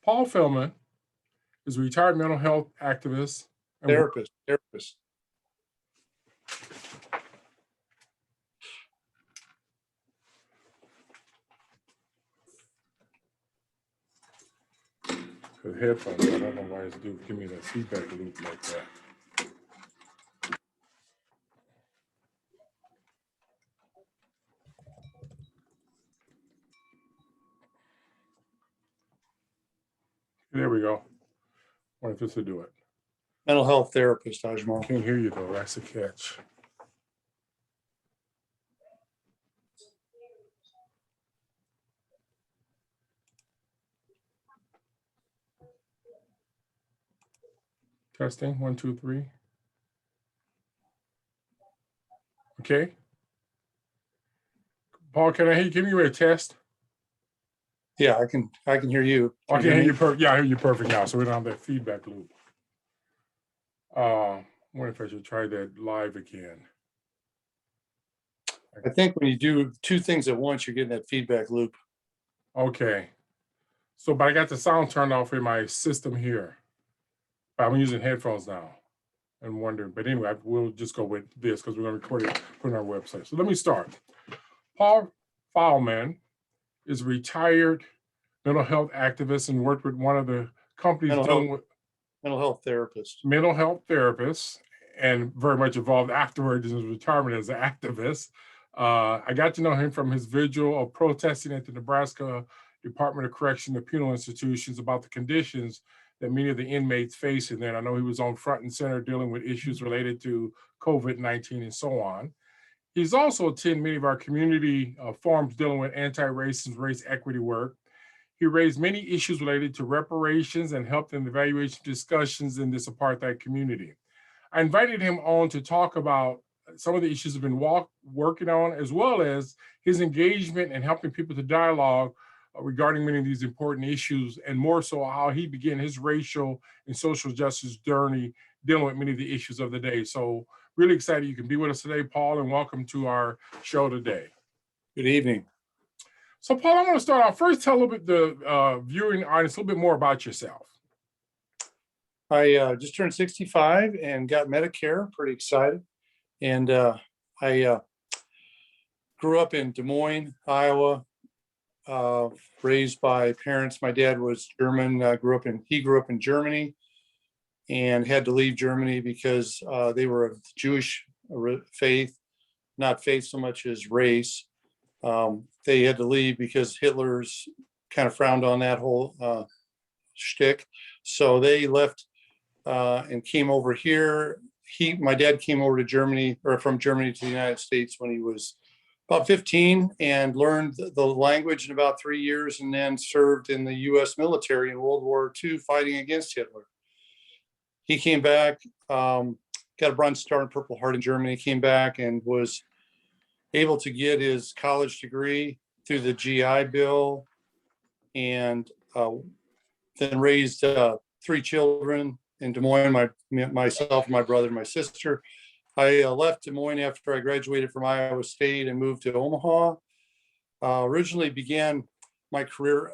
Paul Feilmann is a retired mental health activist and Therapist. the headphones. I don't know why it's doing give me that feedback loop like that. There we go. Wonder if this will do it. Mental health therapist, Ajmal. Can't hear you though. That's the catch. Testing 1, 2, 3. Okay. Paul, can I hear you? Give me a test. Yeah, I can hear you. I can hear you perfect. Yeah, I hear you perfect now. So we don't have that feedback loop. I wonder if I should try that live again. I think when you do two things at once, you're getting that feedback loop. Okay. So, but I got the sound turned off in my system here. I'm using headphones now and wondering, but anyway, we'll just go with this because we're going to record it, put it on our website. So let me start. Paul Feilmann is a retired mental health activist and worked with one of the companies dealing with mental health therapist. Mental health therapists, and very much involved afterwards in his retirement as an activist. I got to know him from his vigil of protesting at the Nebraska Department of Correction and Penal Institutions about the conditions that many of the inmates face in there. And I know he was on front and center dealing with issues related to COVID-19 and so on. He's also attended many of our community forums dealing with anti-racism, race equity work. He raised many issues related to reparations and helped in the evaluation discussions in this apartheid community. I invited him on to talk about some of the issues he's been working on, as well as his engagement and helping people to dialogue regarding many of these important issues, and more so how he began his racial and social justice journey dealing with many of the issues of the day. So really excited you can be with us today, Paul, and welcome to our show today. Good evening. So Paul, I want to start off first, tell a little bit the viewing audience a little bit more about yourself. I just turned 65 and got Medicare, pretty excited. And I grew up in Des Moines, Iowa, raised by parents. My dad was German, he grew up in Germany and had to leave Germany because they were of Jewish faith, not faith so much as race. They had to leave because Hitler's kind of frowned on that whole shtick. So they left and came over here. My dad came over to Germany, or from Germany to the United States when he was about 15, and learned the language in about 3 years, and then served in the US military in World War II fighting against Hitler. He came back, got a Bronze Star and Purple Heart in Germany, came back and was able to get his college degree through the GI Bill, and then raised 3 children in Des Moines, myself, my brother, and my sister. I left Des Moines after I graduated from Iowa State and moved to Omaha. Originally began my career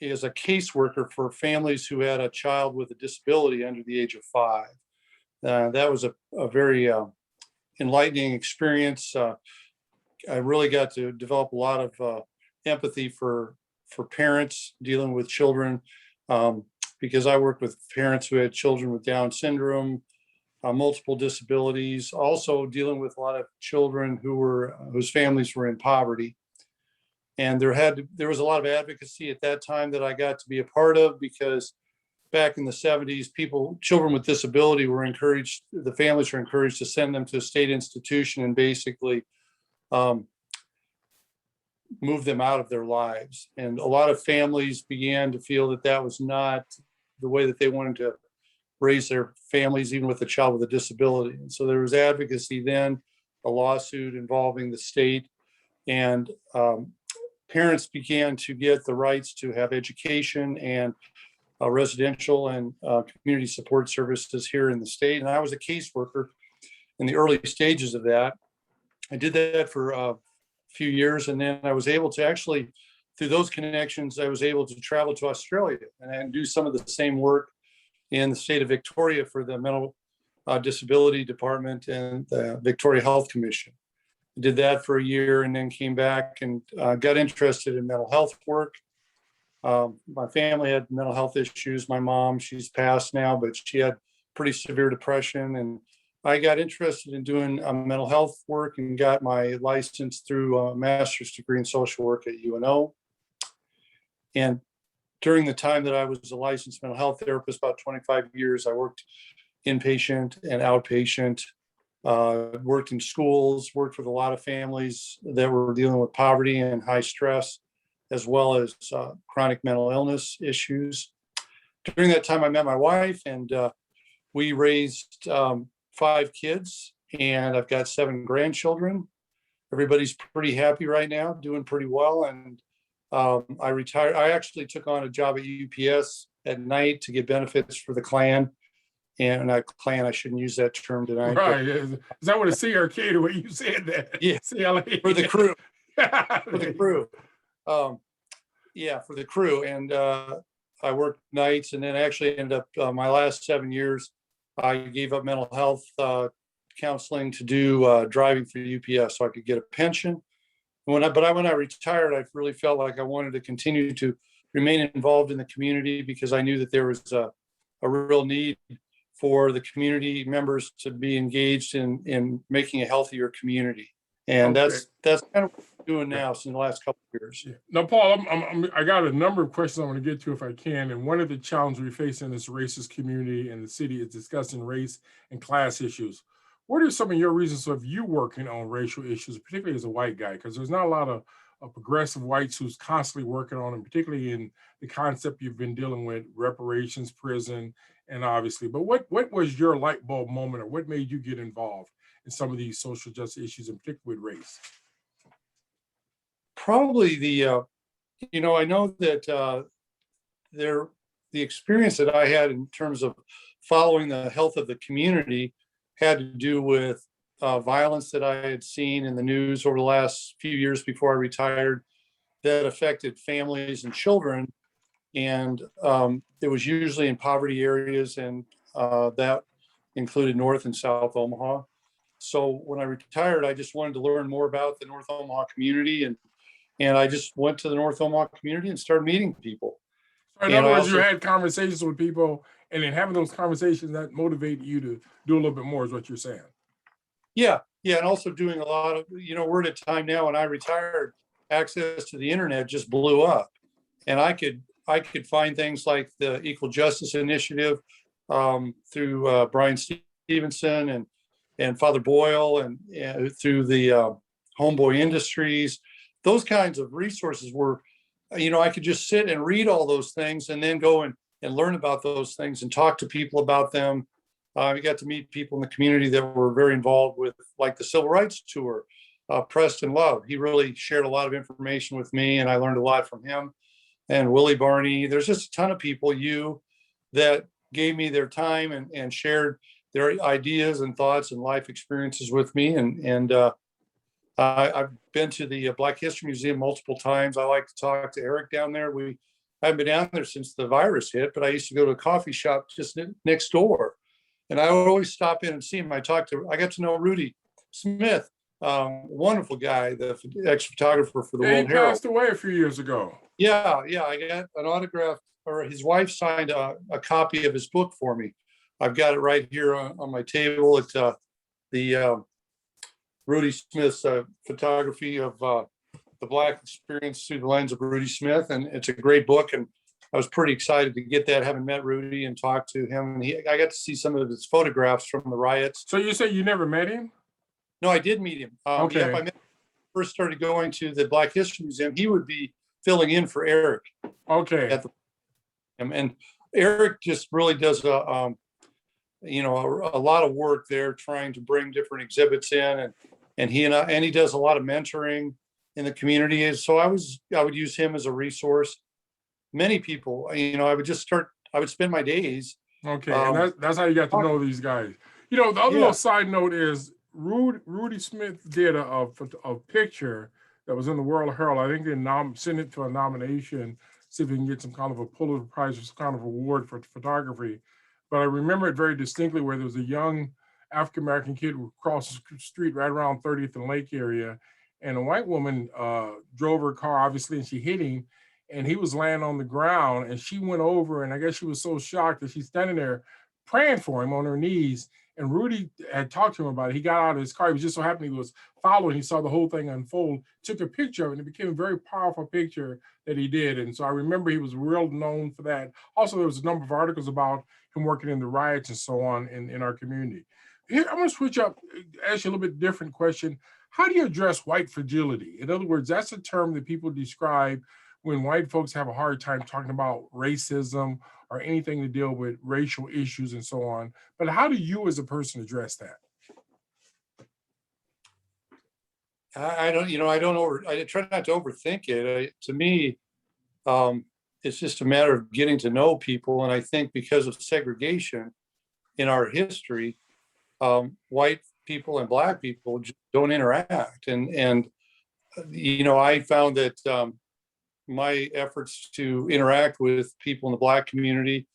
as a caseworker for families who had a child with a disability under the age of 5. That was a very enlightening experience. I really got to develop a lot of empathy for parents dealing with children, because I worked with parents who had children with Down syndrome, multiple disabilities, also dealing with a lot of children whose families were in poverty. And there was a lot of advocacy at that time that I got to be a part of, because back in the 70s, children with disability the families were encouraged to send them to a state institution and basically move them out of their lives. And a lot of families began to feel that was not the way that they wanted to raise their families, even with a child with a disability. And so there was advocacy then, a lawsuit involving the state, and parents began to get the rights to have education and residential and community support services here in the state. And I was a caseworker in the early stages of that. I did that for a few years, and then I was able to actually, through those connections, I was able to travel to Australia and do some of the same work in the state of Victoria for the mental disability department and the Victoria Health Commission. I did that for a year and then came back and got interested in mental health work. My family had mental health issues. My mom, she's passed now, but she had pretty severe depression. And I got interested in doing mental health work and got my license through a master's degree in social work at UNO. And during the time that I was a licensed mental health therapist, about 25 years, I worked inpatient and outpatient, worked in schools, worked with a lot of families that were dealing with poverty and high stress, as well as chronic mental illness issues. During that time, I met my wife, and we raised 5 kids, and I've got 7 grandchildren. Everybody's pretty happy right now, doing pretty well. And I retired. I actually took on a job at UPS at night to get benefits for the clan. And clan, I shouldn't use that term tonight. Right. Is that what a CRK, the way you said that? Yeah. CLA. For the crew. For the crew. Yeah, for the crew. And I worked nights, and then actually ended up my last 7 years, I gave up mental health counseling to do driving for UPS so I could get a pension. When I retired, I really felt like I wanted to continue to remain involved in the community, because I knew that there was a real need for the community members to be engaged in making a healthier community. And Okay. that's kind of what I'm doing now since the last couple of years. Yeah. Now, Paul, I got a number of questions I want to get to if I can. And one of the challenges we face in this racist community and the city is discussing race and class issues. What are some of your reasons of you working on racial issues, particularly as a white guy? Because there's not a lot of progressive whites who's constantly working on them, particularly in the concept you've been dealing with, reparations, prison, and obviously. But what was your light bulb moment, or what made you get involved in some of these social justice issues, in particular with race? Probably I know that the experience that I had in terms of following the health of the community had to do with violence that I had seen in the news over the last few years before I retired that affected families and children. And it was usually in poverty areas, and that included North and South Omaha. So when I retired, I just wanted to learn more about the North Omaha community, and I just went to the North Omaha community and started meeting people. So in other words, you had conversations with people, and in having those conversations that motivated you to do a little bit more, is what you're saying. Yeah. And also doing a lot of, we're at a time now when I retired, access to the internet just blew up. And I could find things like the Equal Justice Initiative through Brian Stevenson and Father Boyle, and through the Homeboy Industries. Those kinds of resources were, I could just sit and read all those things and then go and learn about those things and talk to people about them. I got to meet people in the community that were very involved with, like, the Civil Rights Tour. Preston Love, he really shared a lot of information with me, and I learned a lot from him. And Willie Barney, there's just a ton of people that gave me their time and shared their ideas and thoughts and life experiences with me. And I've been to the Black History Museum multiple times. I like to talk to Eric down there. I haven't been down there since the virus hit, but I used to go to a coffee shop just next door. And I would always stop in and see him. I got to know Rudy Smith, wonderful guy, the ex-photographer for the World Herald. He passed away a few years ago. Yeah. I got an autograph, or his wife signed a copy of his book for me. I've got it right here on my table. It's the Rudy Smith's photography of the Black experience through the lens of Rudy Smith. And it's a great book. And I was pretty excited to get that, having met Rudy and talked to him. And I got to see some of his photographs from the riots. So you say you never met him? No, I did meet him. Okay. Yeah, I first started going to the Black History Museum. He would be filling in for Eric. Okay. And Eric just really does a lot of work there, trying to bring different exhibits in, and he does a lot of mentoring in the community. And so I would use him as a resource. Many people, I would spend my days. Okay, and that's how you got to know these guys. The other little side note is Rudy Smith did a picture that was in the World Herald. I think they sent it to a nomination, see if we can get some kind of a Pulitzer Prize or some kind of award for photography. But I remember it very distinctly where there was a young African American kid who crossed the street right around 30th and Lake area, and a white woman drove her car, obviously, and she hit him, and he was laying on the ground, and she went over, and I guess she was so shocked that she's standing there praying for him on her knees. And Rudy had talked to him about it. He got out of his car. He was just so happy he was following. He saw the whole thing unfold, took a picture of it, and it became a very powerful picture that he did. And so I remember he was real known for that. Also, there was a number of articles about him working in the riots and so on in our community. Here, I'm going to switch up, ask you a little bit different question. How do you address white fragility? In other words, that's a term that people describe when white folks have a hard time talking about racism or anything to deal with racial issues and so on. But how do you as a person address that? I don't, I try not to overthink it. To me, it's just a matter of getting to know people. And I think because of segregation in our history, white people and Black people just don't interact. And I found that my efforts to interact with people in the Black community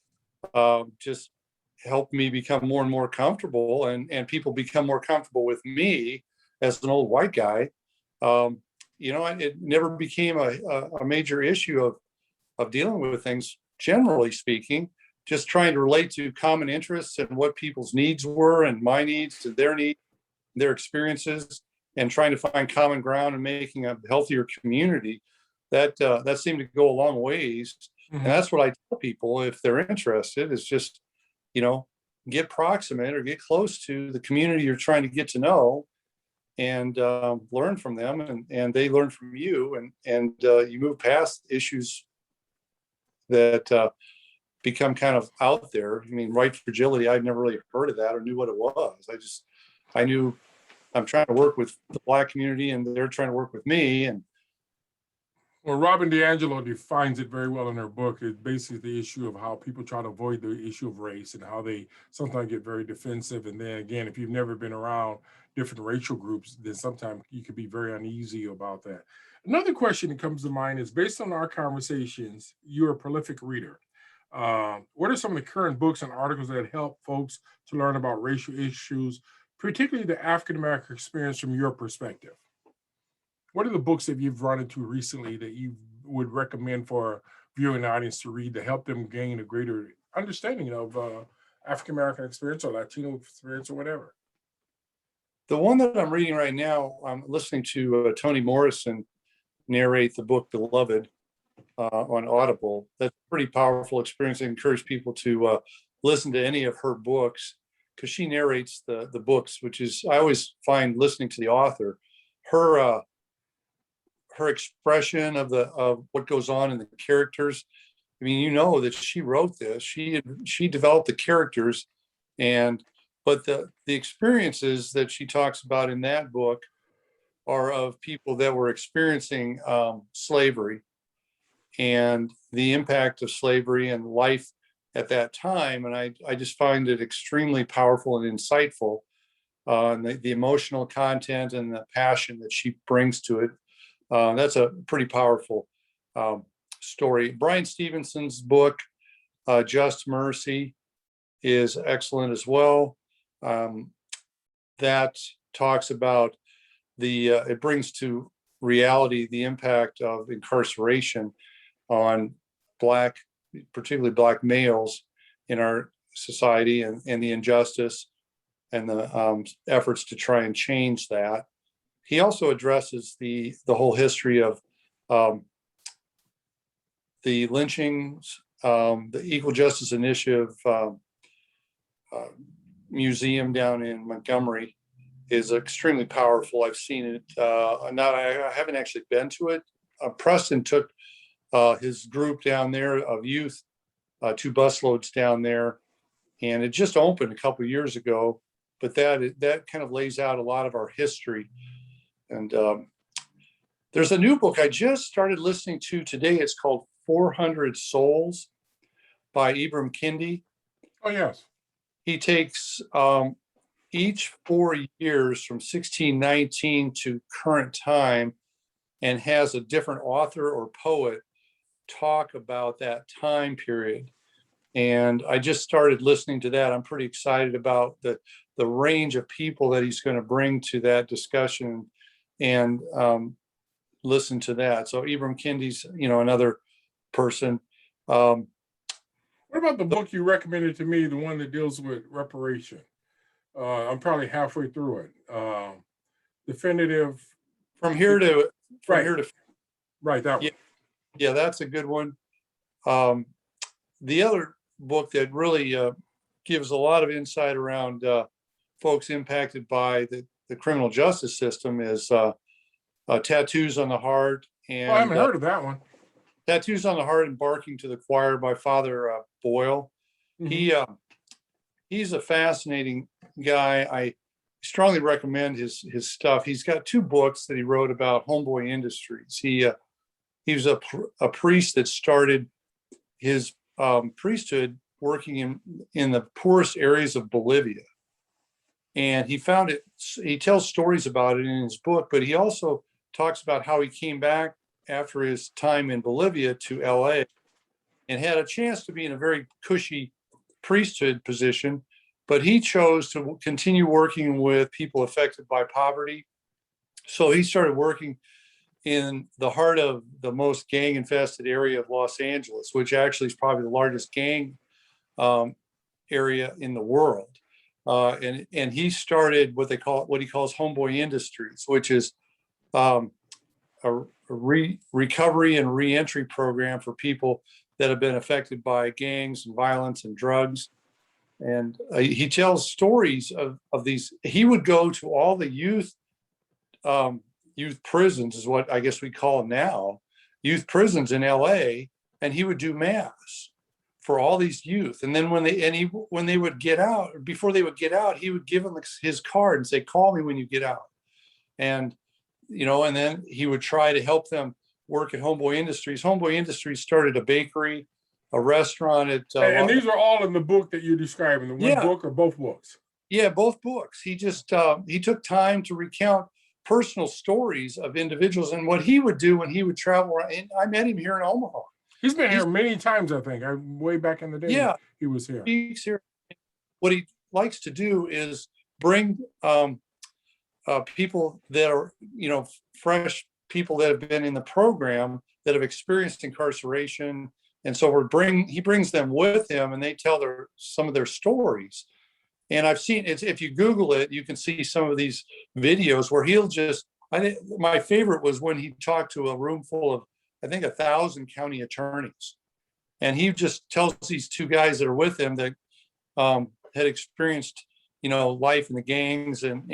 just helped me become more and more comfortable, and people become more comfortable with me as an old white guy. It never became a major issue of dealing with things, generally speaking, just trying to relate to common interests and what people's needs were and my needs and their needs, their experiences, and trying to find common ground and making a healthier community. That seemed to go a long ways. Mhm. And that's what I tell people if they're interested, is just, get proximate or get close to the community you're trying to get to know, and learn from them, and they learn from you, and you move past issues that become kind of out there. I mean, white fragility, I'd never really heard of that or knew what it was. I knew I'm trying to work with the Black community and they're trying to work with me. And Well, Robin DiAngelo defines it very well in her book. It's basically the issue of how people try to avoid the issue of race and how they sometimes get very defensive. And then again, if you've never been around different racial groups, then sometimes you could be very uneasy about that. Another question that comes to mind is based on our conversations, you're a prolific reader. What are some of the current books and articles that help folks to learn about racial issues, particularly the African American experience from your perspective? What are the books that you've run into recently that you would recommend for a viewing audience to read to help them gain a greater understanding of African American experience or Latino experience or whatever? the one that I'm reading right now, I'm listening to Toni Morrison narrate the book Beloved on Audible. That's a pretty powerful experience. I encourage people to listen to any of her books because she narrates the books, which is, I always find listening to the author, her her expression of what goes on in the characters. I mean, that she wrote this. She developed the characters, and but the experiences that she talks about in that book are of people that were experiencing slavery and the impact of slavery and life at that time. And I just find it extremely powerful and insightful. And the emotional content and the passion that she brings to it. That's a pretty powerful story. Brian Stevenson's book, Just Mercy, is excellent as well. That talks about it brings to reality the impact of incarceration on particularly Black males in our society, and the injustice and the efforts to try and change that. He also addresses the whole history of the lynchings, the Equal Justice Initiative museum down in Montgomery is extremely powerful. I've seen it. I haven't actually been to it. Preston took his group down there of youth, 2 busloads down there, and it just opened a couple of years ago. But that kind of lays out a lot of our history. And there's a new book I just started listening to today. It's called 400 Souls by Ibram Kendi. Oh, yes. He takes each 4 years from 1619 to current time and has a different author or poet talk about that time period. And I just started listening to that. I'm pretty excited about the range of people that he's going to bring to that discussion, and listen to that. So Ibram Kendi's, another person. Um, What about the book you recommended to me, the one that deals with reparation? I'm probably halfway through it. Definitive. from here to from Right, here to right, that yeah, one. yeah, that's a good one. Um, the other book that really gives a lot of insight around folks impacted by the criminal justice system is Tattoos on the Heart, Oh, I and haven't heard of that one. Tattoos on the Heart, Embarking to the Choir by Father Boyle. Mhm. He he's a fascinating guy. I strongly recommend his stuff. He's got two books that he wrote about homeboy industries. He was a priest that started his priesthood working in the poorest areas of Bolivia, and he found it. He tells stories about it in his book, but he also talks about how he came back after his time in Bolivia to LA and had a chance to be in a very cushy priesthood position, but he chose to continue working with people affected by poverty. So he started working in the heart of the most gang infested area of Los Angeles, which actually is probably the largest gang um, area in the world. And he started what he calls homeboy industries, which is um, a recovery and reentry program for people that have been affected by gangs and violence and drugs. And he tells stories of these. He would go to all the um, youth prisons, is what I guess we call them now, youth prisons in LA, and he would do mass for all these youth. And then when they would get out, before they would get out, he would give them his card and say, "Call me when you get out." And and then he would try to help them work at Homeboy Industries. Homeboy Industries started a bakery, a restaurant at And these are all in the book that you're describing, the one yeah, book or both books? yeah, both books. He just he took time to recount personal stories of individuals and what he would do when he would travel around. And I met him here in Omaha. He's been He's here many times, I think. Way back in the day, Yeah, he was here. he's here. What he likes to do is bring people that are, fresh people that have been in the program that have experienced incarceration. And so he brings them with him, and they tell some of their stories. And I've seen it. If you Google it, you can see some of these videos where he'll just, I think my favorite was when he talked to a room full of, I think, 1,000 county attorneys. And he just tells these two guys that are with him that had experienced, life in the gangs and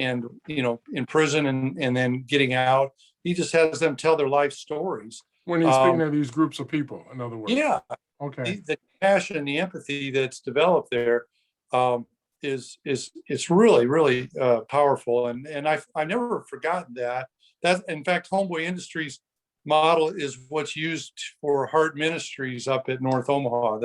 in prison and then getting out. He just has them tell their life stories. When he's speaking to these groups of people, in other words. Yeah, Okay. the passion and the empathy that's developed there um, is it's really really powerful. And I've never forgotten that. That in fact, Homeboy Industries model is what's used for Heart Ministries up at North Omaha.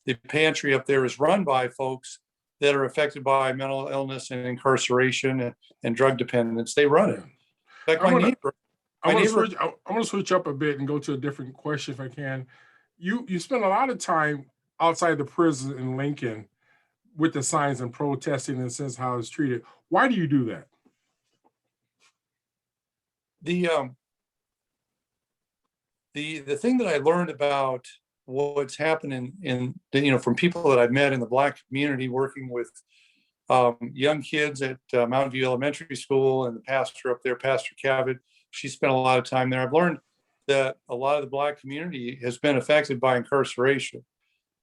The pantry up there is run by folks that are affected by mental illness and incarceration and drug dependence. They run it. Yeah. In fact, I'm gonna my neighbor, I want to switch up a bit and go to a different question if I can. You spend a lot of time outside the prison in Lincoln with the signs and protesting and sense how it's treated. Why do you do that? the the thing that I learned about what's happening from people that I've met in the Black community, working with young kids at Mountain View Elementary School, and the pastor up there, Pastor Cavett, she spent a lot of time there. I've learned that a lot of the Black community has been affected by incarceration.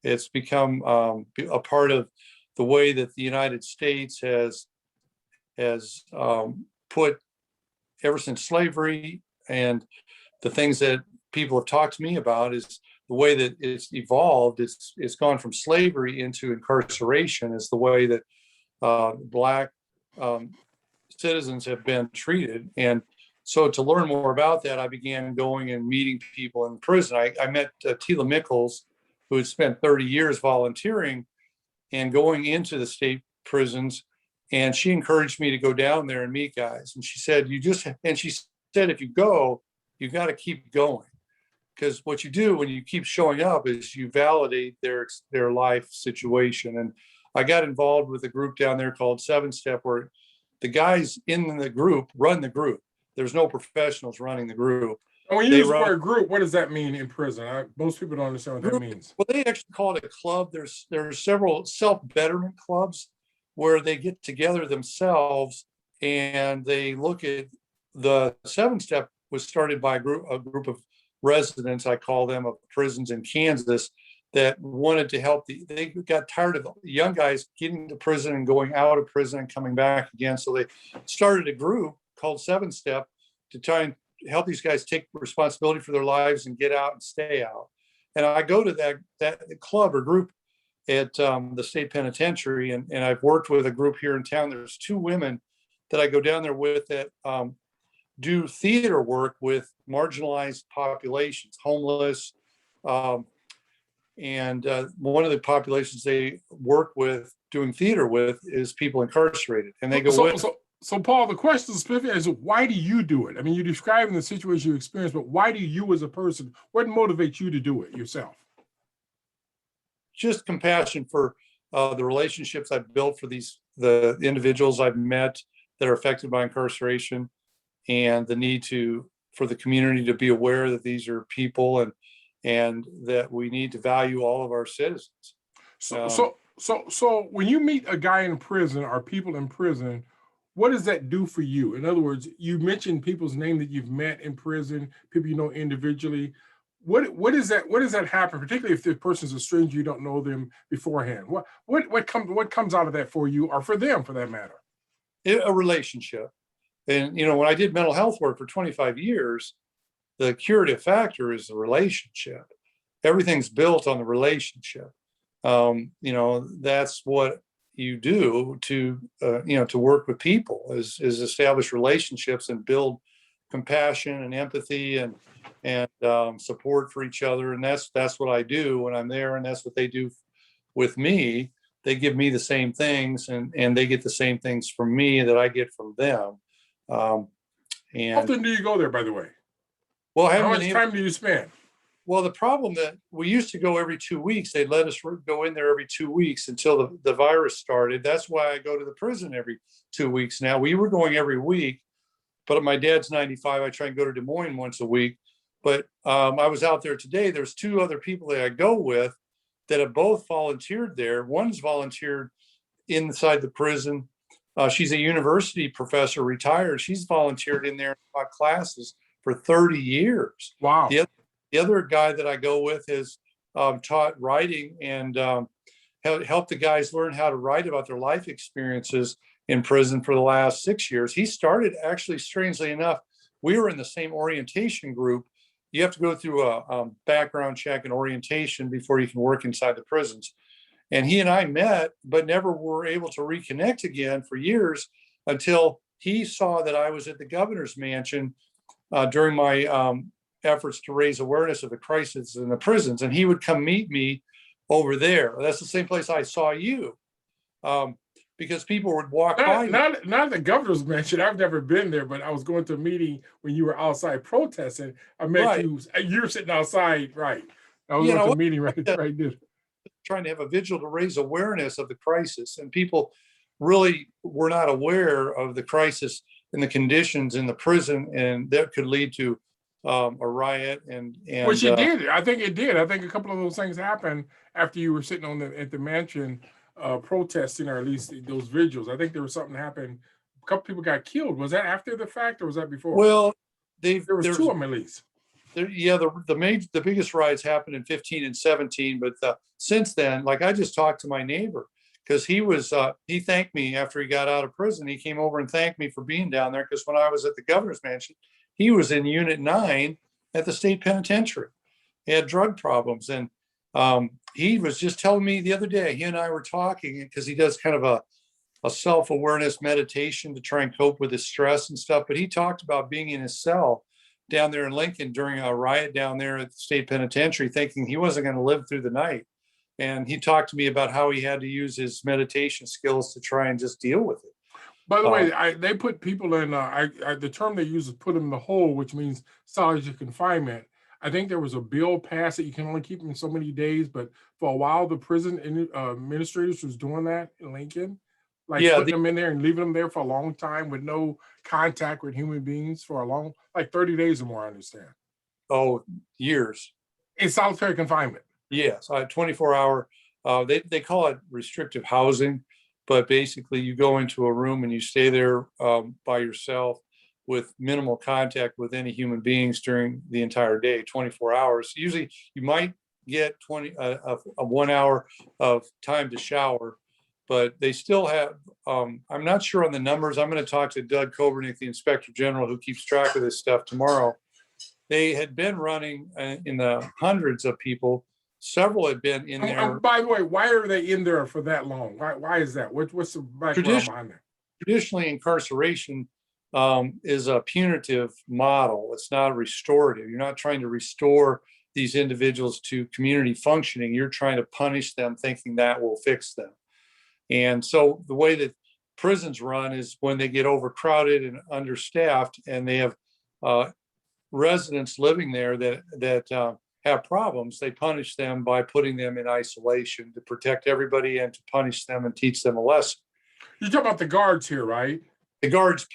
It's become a part of the way that the United States has put, ever since slavery, and the things that people have talked to me about is the way that it's evolved. It's gone from slavery into incarceration, is the way that Black um, citizens have been treated. And so to learn more about that, I began going and meeting people in prison. I met Tila Mickles, who had spent 30 years volunteering and going into the state prisons. And she encouraged me to go down there and meet guys. And she said, if you go, you got to keep going, because what you do when you keep showing up is you validate their life situation. And I got involved with a group down there called 7-Step, where the guys in the group run the group. There's no professionals running the group. And when you They use the run word group, what does that mean in prison? Most people don't understand what that group. means. Well, they actually call it a club. There's several self-betterment clubs where they get together themselves and they look at the 7-Step was started by a group of residents, I call them, of prisons in Kansas, that wanted to help. They got tired of young guys getting to prison and going out of prison and coming back again. So they started a group called 7-Step to try and help these guys take responsibility for their lives and get out and stay out. And I go to that club or group at the state penitentiary, and I've worked with a group here in town. There's 2 women that I go down there with that do theater work with marginalized populations, homeless, and one of the populations they work with doing theater with is people incarcerated, and they go with. So Paul, the question specifically is, why do you do it? I mean, you're describing the situation you experienced, but why do you as a person, what motivates you to do it yourself? Just compassion for the relationships I've built for the individuals I've met that are affected by incarceration, and the need for the community to be aware that these are people, and that we need to value all of our citizens. So when you meet a guy in prison or people in prison, what does that do for you? In other words, you mentioned people's name that you've met in prison, people you know individually. What does that happen, particularly if the person's a stranger, you don't know them beforehand? What comes out of that for you, or for them for that matter? A relationship. And when I did mental health work for 25 years, the curative factor is the relationship. Everything's built on the relationship. That's what you do to work with people is establish relationships and build compassion and empathy and support for each other. And that's what I do when I'm there, and that's what they do with me. They give me the same things, and they get the same things from me that I get from them. How often do you go there, by the way? Well, how much time do you spend? Well, the problem that we used to go every 2 weeks, they let us go in there every 2 weeks until the virus started. That's why I go to the prison every 2 weeks now. We were going every week, but my dad's 95. I try and go to Des Moines once a week. But I was out there today. There's 2 other people that I go with that have both volunteered there. One's volunteered inside the prison. She's a university professor, retired. She's volunteered in there and taught classes for 30 years. Wow. The other guy that I go with has taught writing and helped the guys learn how to write about their life experiences in prison for the last 6 years. He started, actually, strangely enough, we were in the same orientation group. You have to go through a background check and orientation before you can work inside the prisons. And he and I met, but never were able to reconnect again for years until he saw that I was at the governor's mansion during my efforts to raise awareness of the crisis in the prisons. And he would come meet me over there. That's the same place I saw you. Because people would walk by. Not the governor's mansion. I've never been there, but I was going to a meeting when you were outside protesting. I met you. You're sitting outside, right? I was going to a meeting right there. Trying to have a vigil to raise awareness of the crisis, and people really were not aware of the crisis and the conditions in the prison, and that could lead to a riot. And which it did. I think it did. I think a couple of those things happened after you were sitting at the mansion protesting, or at least those vigils. I think there was something happened. A couple people got killed. Was that after the fact, or was that before? Well, there was 2 of them at least. The biggest riots happened in 15 and 17, but since then, like, I just talked to my neighbor because he thanked me after he got out of prison. He came over and thanked me for being down there, because when I was at the governor's mansion, he was in Unit 9 at the state penitentiary. He had drug problems, and he was just telling me the other day, he and I were talking, because he does kind of a self-awareness meditation to try and cope with his stress and stuff. But he talked about being in his cell down there in Lincoln during a riot down there at the state penitentiary, thinking he wasn't going to live through the night. And he talked to me about how he had to use his meditation skills to try and just deal with it. By the Uh, way, they put people in. The term they use is put them in the hole, which means solitary confinement. I think there was a bill passed that you can only keep them so many days, but for a while, the prison administrators was doing that in Lincoln, like yeah, putting them in there and leaving them there for a long time with no contact with human beings for a long, like 30 days or more. I understand. oh, years. In solitary confinement. Yes, 24-hour. They call it restrictive housing, but basically you go into a room and you stay there by yourself with minimal contact with any human beings during the entire day, 24 hours. Usually you might get 1 hour of time to shower, but they still have, I'm not sure on the numbers. I'm going to talk to Doug Kobernick, the Inspector General, who keeps track of this stuff tomorrow. They had been running in the hundreds of people. Several had been in there. By the way, why are they in there for that long? Why is that? What's the background behind that? Traditionally, incarceration is a punitive model. It's not a restorative. You're not trying to restore these individuals to community functioning. You're trying to punish them, thinking that will fix them. And so the way that prisons run is when they get overcrowded and understaffed, and they have residents living there that have problems, they punish them by putting them in isolation to protect everybody and to punish them and teach them a lesson. You're talking about the guards here, right? The guards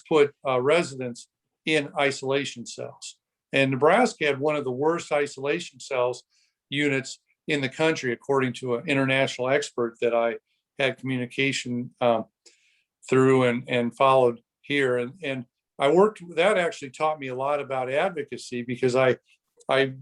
put residents in isolation cells, and Nebraska had one of the worst isolation cells units in the country, according to an international expert that I had communication through and followed here. And I worked, that actually taught me a lot about advocacy, because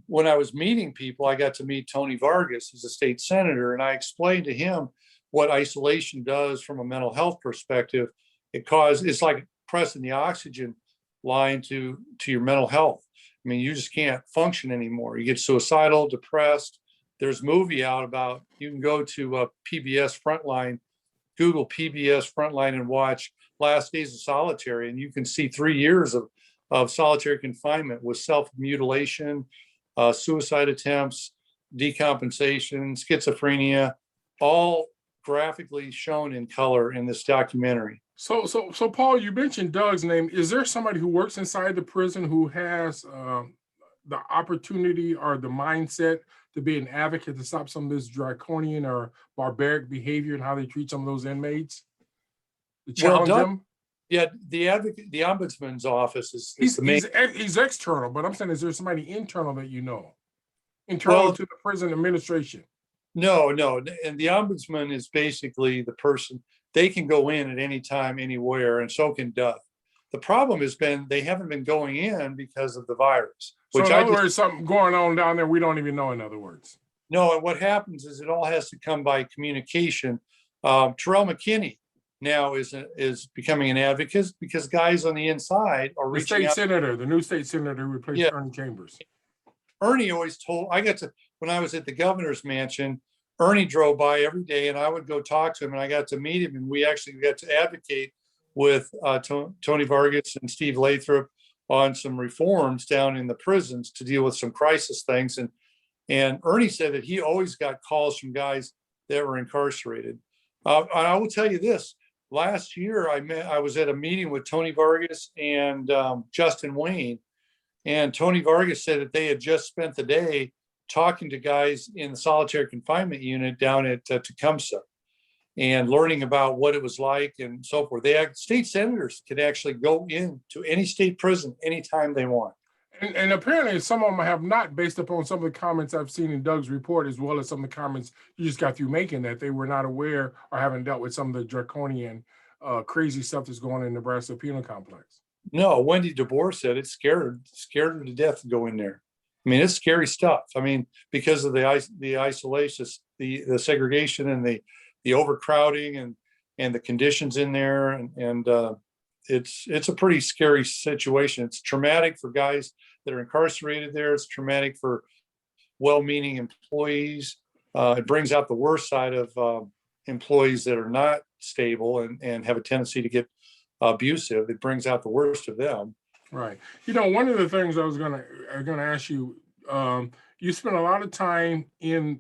when I was meeting people, I got to meet Tony Vargas, who's a state senator, and I explained to him what isolation does from a mental health perspective. It's like pressing the oxygen line to your mental health. I mean, you just can't function anymore. You get suicidal, depressed. There's a movie out about, you can go to PBS Frontline, Google PBS Frontline and watch Last Days of Solitary, and you can see 3 years of solitary confinement with self-mutilation, suicide attempts, decompensation, schizophrenia, all graphically shown in color in this documentary. So Paul, you mentioned Doug's name. Is there somebody who works inside the prison who has the opportunity or the mindset to be an advocate to stop some of this draconian or barbaric behavior and how they treat some of those inmates? To challenge them? Yeah, the ombudsman's office is the main. He's external, but I'm saying, is there somebody internal that you know? Internal to the prison administration? No, and the ombudsman is basically the person. They can go in at any time, anywhere, and so can Doug. The problem has been they haven't been going in because of the virus. So in other words, something going on down there we don't even know, in other words. No, and what happens is it all has to come by communication. Terrell McKinney now is becoming an advocate, because guys on the inside are reaching out. The new state senator who replaced Ernie Chambers. Ernie always told, when I was at the governor's mansion, Ernie drove by every day and I would go talk to him, and I got to meet him, and we actually got to advocate with Tony Vargas and Steve Lathrop on some reforms down in the prisons to deal with some crisis things. And Ernie said that he always got calls from guys that were incarcerated. I will tell you this, last year I was at a meeting with Tony Vargas and Justin Wayne, and Tony Vargas said that they had just spent the day talking to guys in the solitary confinement unit down at Tecumseh and learning about what it was like and so forth. State senators could actually go into any state prison anytime they want. And apparently some of them have not, based upon some of the comments I've seen in Doug's report, as well as some of the comments you just got through making, that they were not aware or haven't dealt with some of the draconian crazy stuff that's going on in the Nebraska penal complex. No, Wendy DeBoer said it scared her to death to go in there. I mean, it's scary stuff. I mean, because of the isolation, the segregation, and the overcrowding and the conditions in there, and it's a pretty scary situation. It's traumatic for guys that are incarcerated there. It's traumatic for well-meaning employees. It brings out the worst side of employees that are not stable and have a tendency to get abusive. It brings out the worst of them. Right. You know, one of the things I was gonna ask you, you spent a lot of time in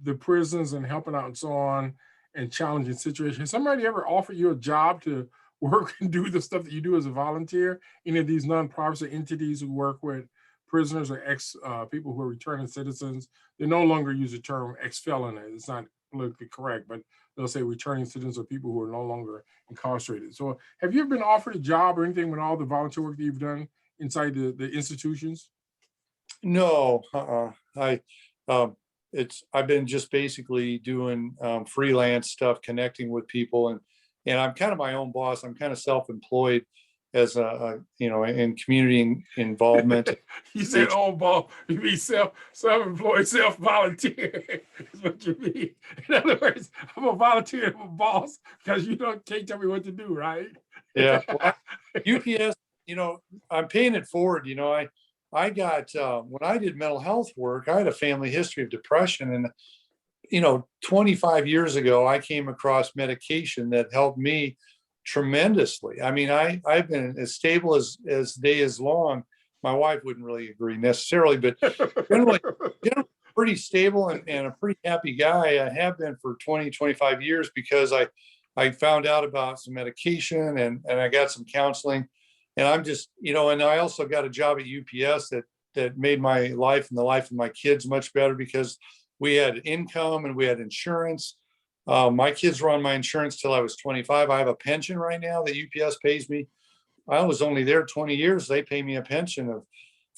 the prisons and helping out and so on, and challenging situations. Has somebody ever offered you a job to work and do the stuff that you do as a volunteer? Any of these nonprofits or entities who work with prisoners or ex people who are returning citizens? They no longer use the term ex felon. It's not politically correct, but they'll say returning citizens or people who are no longer incarcerated. So, have you ever been offered a job or anything with all the volunteer work that you've done inside the institutions? No, um, I've been just basically doing freelance stuff, connecting with people, and I'm kind of my own boss. I'm kind of self-employed as in community involvement. You said, "Oh, ball." You mean self-employed, self-volunteer is what you mean. In other words, I'm a volunteer, I'm a boss because you don't can't tell me what to do, right? Yeah, well, UPS, I'm paying it forward. I got when I did mental health work, I had a family history of depression, and 25 years ago, I came across medication that helped me tremendously. I mean, I've been as stable as day is long. My wife wouldn't really agree necessarily, but generally, generally pretty stable and a pretty happy guy. I have been for 20, 25 years because I found out about some medication and I got some counseling. And I'm just, and I also got a job at UPS that made my life and the life of my kids much better because we had income and we had insurance. My kids were on my insurance till I was 25. I have a pension right now that UPS pays me. I was only there 20 years. They pay me a pension of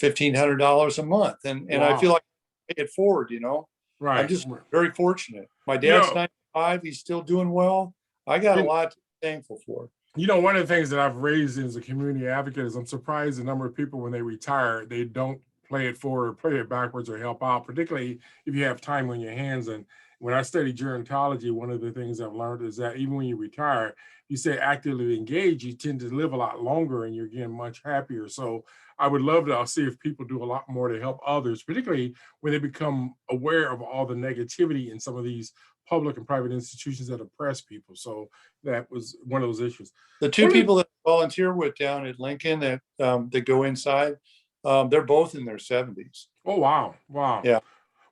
$1,500 a month. And I feel Wow. like I pay it forward, I'm Right. just very fortunate. My You dad's know, 95. He's still doing well. I got a you, lot to be thankful for. one of the things that I've raised as a community advocate is I'm surprised the number of people when they retire, they don't play it forward, play it backwards, or help out, particularly if you have time on your hands. And when I studied gerontology, one of the things I've learned is that even when you retire, you stay actively engaged, you tend to live a lot longer and you're again much happier. So I would love to see if people do a lot more to help others, particularly when they become aware of all the negativity in some of these public and private institutions that oppress people. So that was one of those issues. The two One of people that I volunteer with down at Lincoln that go inside, they're both in their 70s. Oh, wow, wow. Yeah.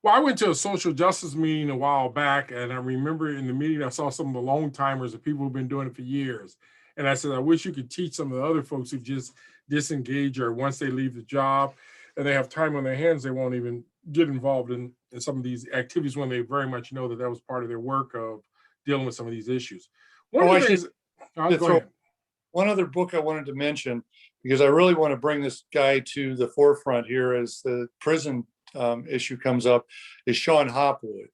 Well, I went to a social justice meeting a while back, and I remember in the meeting I saw some of the long timers, the people who've been doing it for years. And I said, I wish you could teach some of the other folks who just disengage or once they leave the job and they have time on their hands, they won't even get involved in some of these activities when they very much know that that was part of their work of dealing with some of these issues. One Oh, of I the should things, I'll go throw ahead. one other book I wanted to mention because I really want to bring this guy to the forefront here as the prison issue comes up is Sean Hopwood.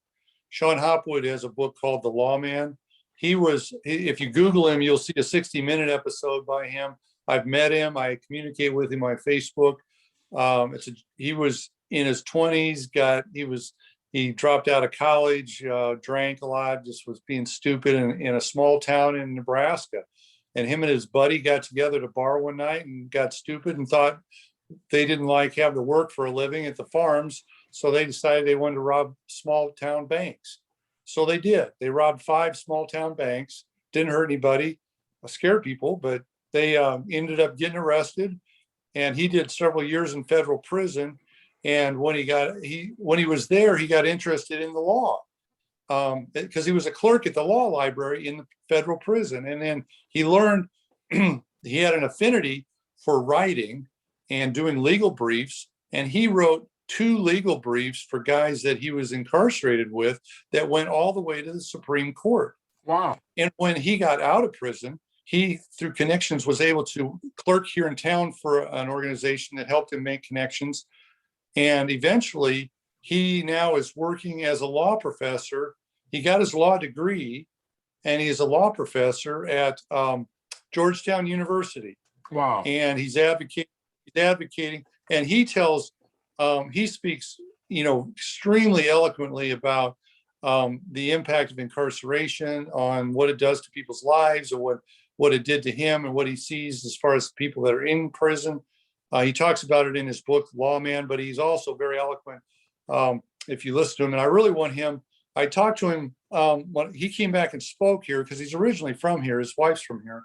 Sean Hopwood has a book called The Lawman. If you Google him, you'll see a 60-minute episode by him. I've met him. I communicate with him on Facebook. He was in his 20s. He dropped out of college, drank a lot, just was being stupid in a small town in Nebraska. And him and his buddy got together to bar one night and got stupid and thought they didn't like having to work for a living at the farms. So they decided they wanted to rob small town banks. So they did. They robbed 5 small town banks, didn't hurt anybody, scared people, but they ended up getting arrested. And he did several years in federal prison. And when he was there, he got interested in the law because he was a clerk at the law library in the federal prison. And then he learned he had an affinity for writing and doing legal briefs. And he wrote 2 legal briefs for guys that he was incarcerated with that went all the way to the Supreme Court. Wow. And when he got out of prison, he, through connections, was able to clerk here in town for an organization that helped him make connections. And eventually, he now is working as a law professor. He got his law degree, and he's a law professor at Georgetown University. Wow. And he's advocating, and he speaks, extremely eloquently about the impact of incarceration on what it does to people's lives, or what it did to him, and what he sees as far as people that are in prison. He talks about it in his book, Lawman, but he's also very eloquent if you listen to him. And I really want him. I talked to him when he came back and spoke here because he's originally from here. His wife's from here.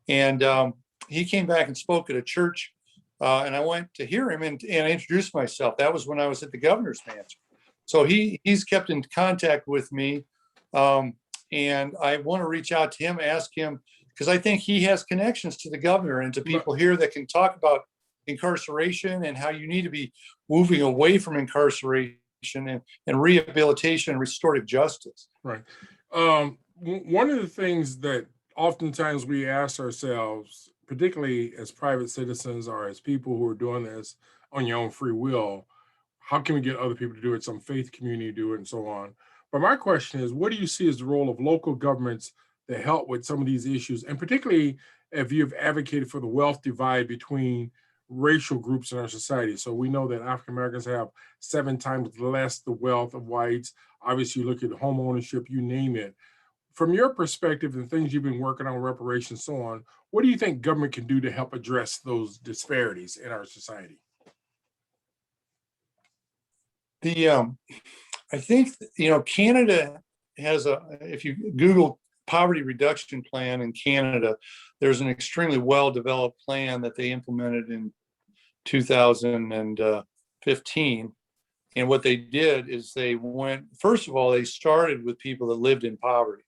And he came back and spoke at a church. And I went to hear him and I introduced myself. That was when I was at the governor's mansion. So he's kept in contact with me. And I want to reach out to him, ask him, because I think he has connections to the governor and to people here that can talk about incarceration and how you need to be moving away from incarceration and rehabilitation and restorative justice. Right. One of the things that oftentimes we ask ourselves, particularly as private citizens or as people who are doing this on your own free will, how can we get other people to do it, some faith community to do it, and so on? But my question is, what do you see as the role of local governments to help with some of these issues? And particularly if you've advocated for the wealth divide between racial groups in our society. So we know that African Americans have 7 times less the wealth of whites. Obviously, you look at home ownership, you name it. From your perspective and things you've been working on, reparations, so on, what do you think government can do to help address those disparities in our society? The I think Canada has if you Google poverty reduction plan in Canada, there's an extremely well developed plan that they implemented in 2015. And what they did is they went, first of all, they started with people that lived in poverty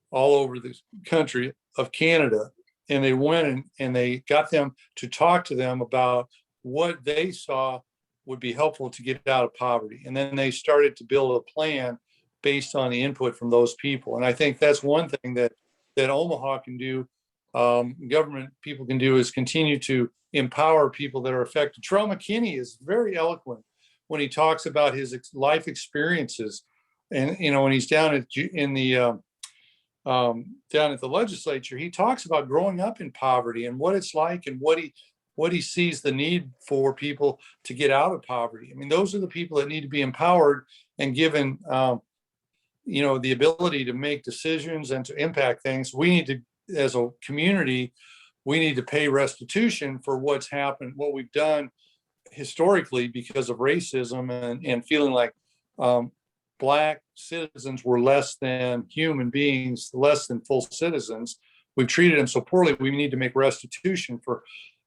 all over the country of Canada. And they went and they got them to talk to them about what they saw would be helpful to get out of poverty. And then they started to build a plan based on the input from those people. And I think that's one thing that Omaha can do, government people can do, is continue to empower people that are affected. Terrell McKinney is very eloquent when he talks about his life experiences. And when he's down at the legislature, he talks about growing up in poverty and what it's like and what he sees the need for people to get out of poverty. I mean, those are the people that need to be empowered and given, the ability to make decisions and to impact things. We need to, as a community, we need to pay restitution for what's happened, what we've done historically because of racism and feeling like Black citizens were less than human beings, less than full citizens. We've treated them so poorly. We need to make restitution for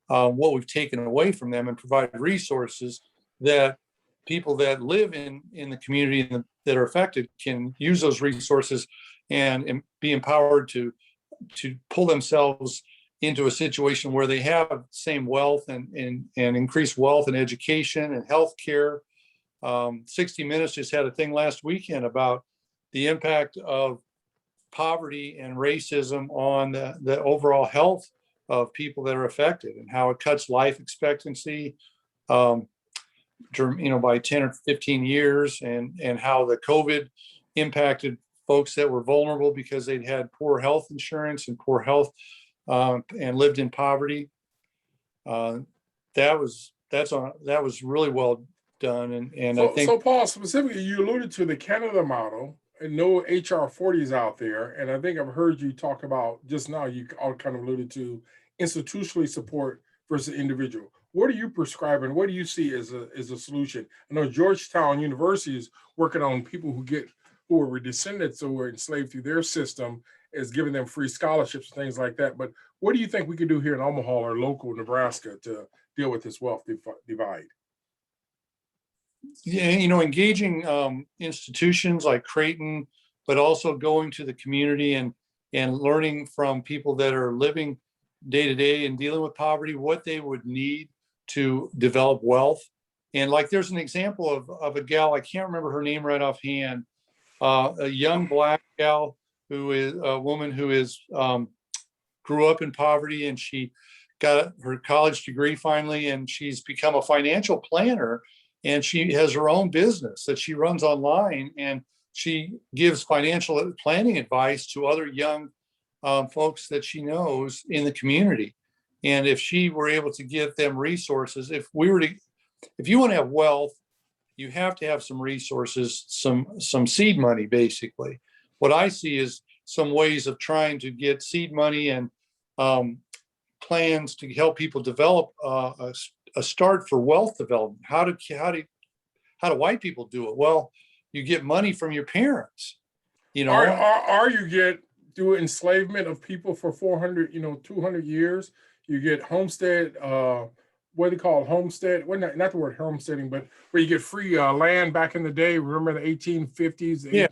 what we've taken away from them and provide resources that people that live in the community that are affected can use those resources and be empowered to pull themselves into a situation where they have the same wealth and increased wealth and education and health care. 60 Minutes just had a thing last weekend about the impact of poverty and racism on the overall health of people that are affected and how it cuts life expectancy, by 10 or 15 years, and how the COVID impacted folks that were vulnerable because they'd had poor health insurance and poor health and lived in poverty. That was really well done. And I think so Paul, specifically, you alluded to the Canada model, and no HR 40s out there. And I think I've heard you talk about just now, you all kind of alluded to institutionally support versus individual. What are you prescribing? What do you see as a solution? I know Georgetown University is working on people who were descendants who were enslaved through their system, is giving them free scholarships and things like that. But what do you think we could do here in Omaha or local Nebraska to deal with this wealth divide? Yeah, engaging institutions like Creighton, but also going to the community and learning from people that are living day to day and dealing with poverty, what they would need to develop wealth. And like, there's an example of a gal, I can't remember her name right offhand, a young Black gal who is a woman who is grew up in poverty, and she got her college degree finally, and she's become a financial planner. And she has her own business that she runs online, and she gives financial planning advice to other young folks that she knows in the community. And if she were able to give them resources, if you want to have wealth, you have to have some resources, some seed money, basically. What I see is some ways of trying to get seed money and plans to help people develop a start for wealth development. How do white people do it? Well, you get money from your parents, Or you get through enslavement of people for 400, 200 years. You get homestead, what do they call it? Homestead? Well, not the word homesteading, but where you get free land back in the day. Remember the 1850s, Yeah.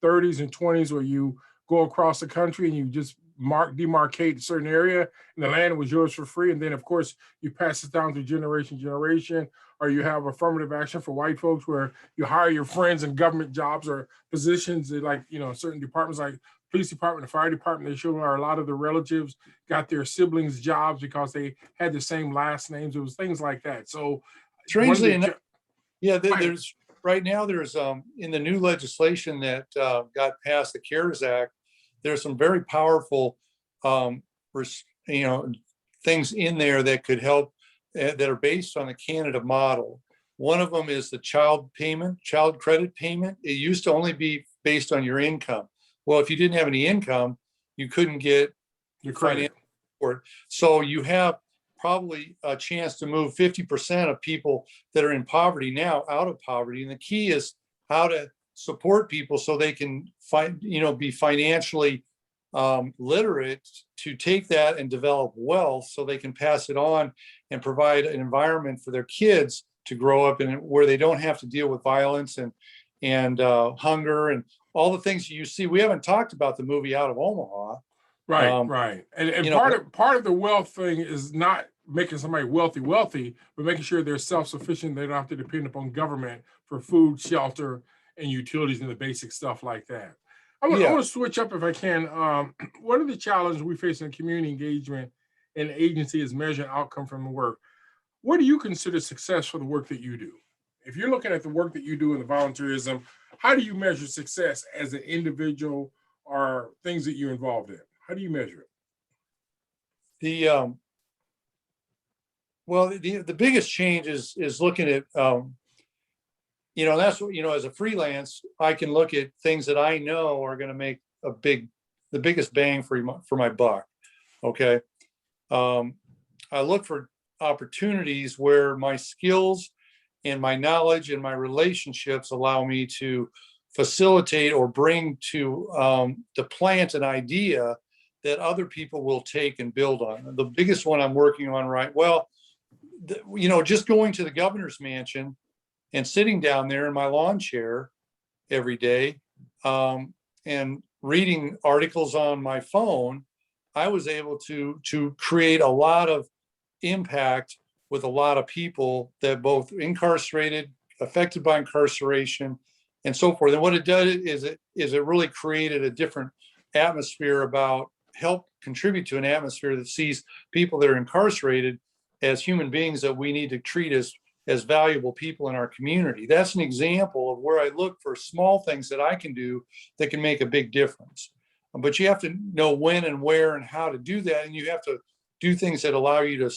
30s and 20s where you go across the country and you just demarcate a certain area and the land was yours for free. And then of course you pass it down to generation, or you have affirmative action for white folks where you hire your friends in government jobs or positions that, like, certain departments like police department, the fire department, they show where a lot of the relatives got their siblings jobs because they had the same last names. It was things like that. So one of Strangely enough, the yeah, right, there's right now there's in the new legislation that got passed, the CARES Act, there's some very powerful um, you know, things in there that could help that are based on the Canada model. One of them is the child credit payment. It used to only be based on your income. Well, if you didn't have any income, you couldn't get your financial credit. support. So you have probably a chance to move 50% of people that are in poverty now out of poverty. And the key is how to support people so they can be financially literate, to take that and develop wealth so they can pass it on and provide an environment for their kids to grow up in where they don't have to deal with violence and hunger and all the things you see. We haven't talked about the movie Out of Omaha. Right, right. And You know, part of the wealth thing is not making somebody wealthy, but making sure they're self-sufficient. They don't have to depend upon government for food, shelter, and utilities and the basic stuff like that. I yeah. want to switch up if I can. One of the challenges we face in community engagement and agency is measuring outcome from the work. What do you consider success for the work that you do? If you're looking at the work that you do in the volunteerism, how do you measure success as an individual or things that you're involved in? How do you measure it? The well, the biggest change is looking at that's what, as a freelance, I can look at things that I know are going to make the biggest bang for my buck. Okay. Um, I look for opportunities where my skills and my knowledge and my relationships allow me to facilitate or bring to plant an idea that other people will take and build on. The biggest one I'm working on just going to the governor's mansion and sitting down there in my lawn chair every day and reading articles on my phone, I was able to create a lot of impact with a lot of people that both incarcerated, affected by incarceration, and so forth. And what it does is it really created a different atmosphere help contribute to an atmosphere that sees people that are incarcerated as human beings that we need to treat as valuable people in our community. That's an example of where I look for small things that I can do that can make a big difference. But you have to know when and where and how to do that. And you have to do things that allow you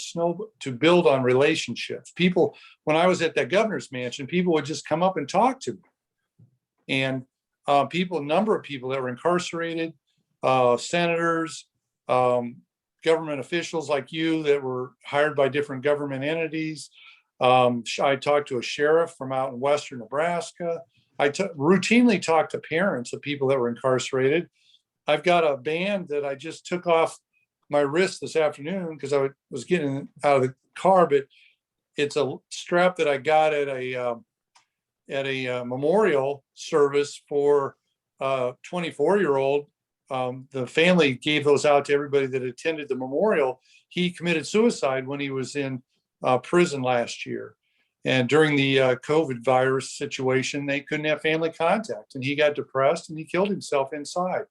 to build on relationships. People, when I was at that governor's mansion, people would just come up and talk to me. And a number of people that were incarcerated, senators, government officials like you that were hired by different government entities. I talked to a sheriff from out in Western Nebraska. Routinely talk to parents of people that were incarcerated. I've got a band that I just took off my wrist this afternoon because I was getting out of the car, but it's a strap that I got at a memorial service for a 24-year-old. The family gave those out to everybody that attended the memorial. He committed suicide when he was in prison last year. And during the COVID virus situation, they couldn't have family contact. And he got depressed and he killed himself inside.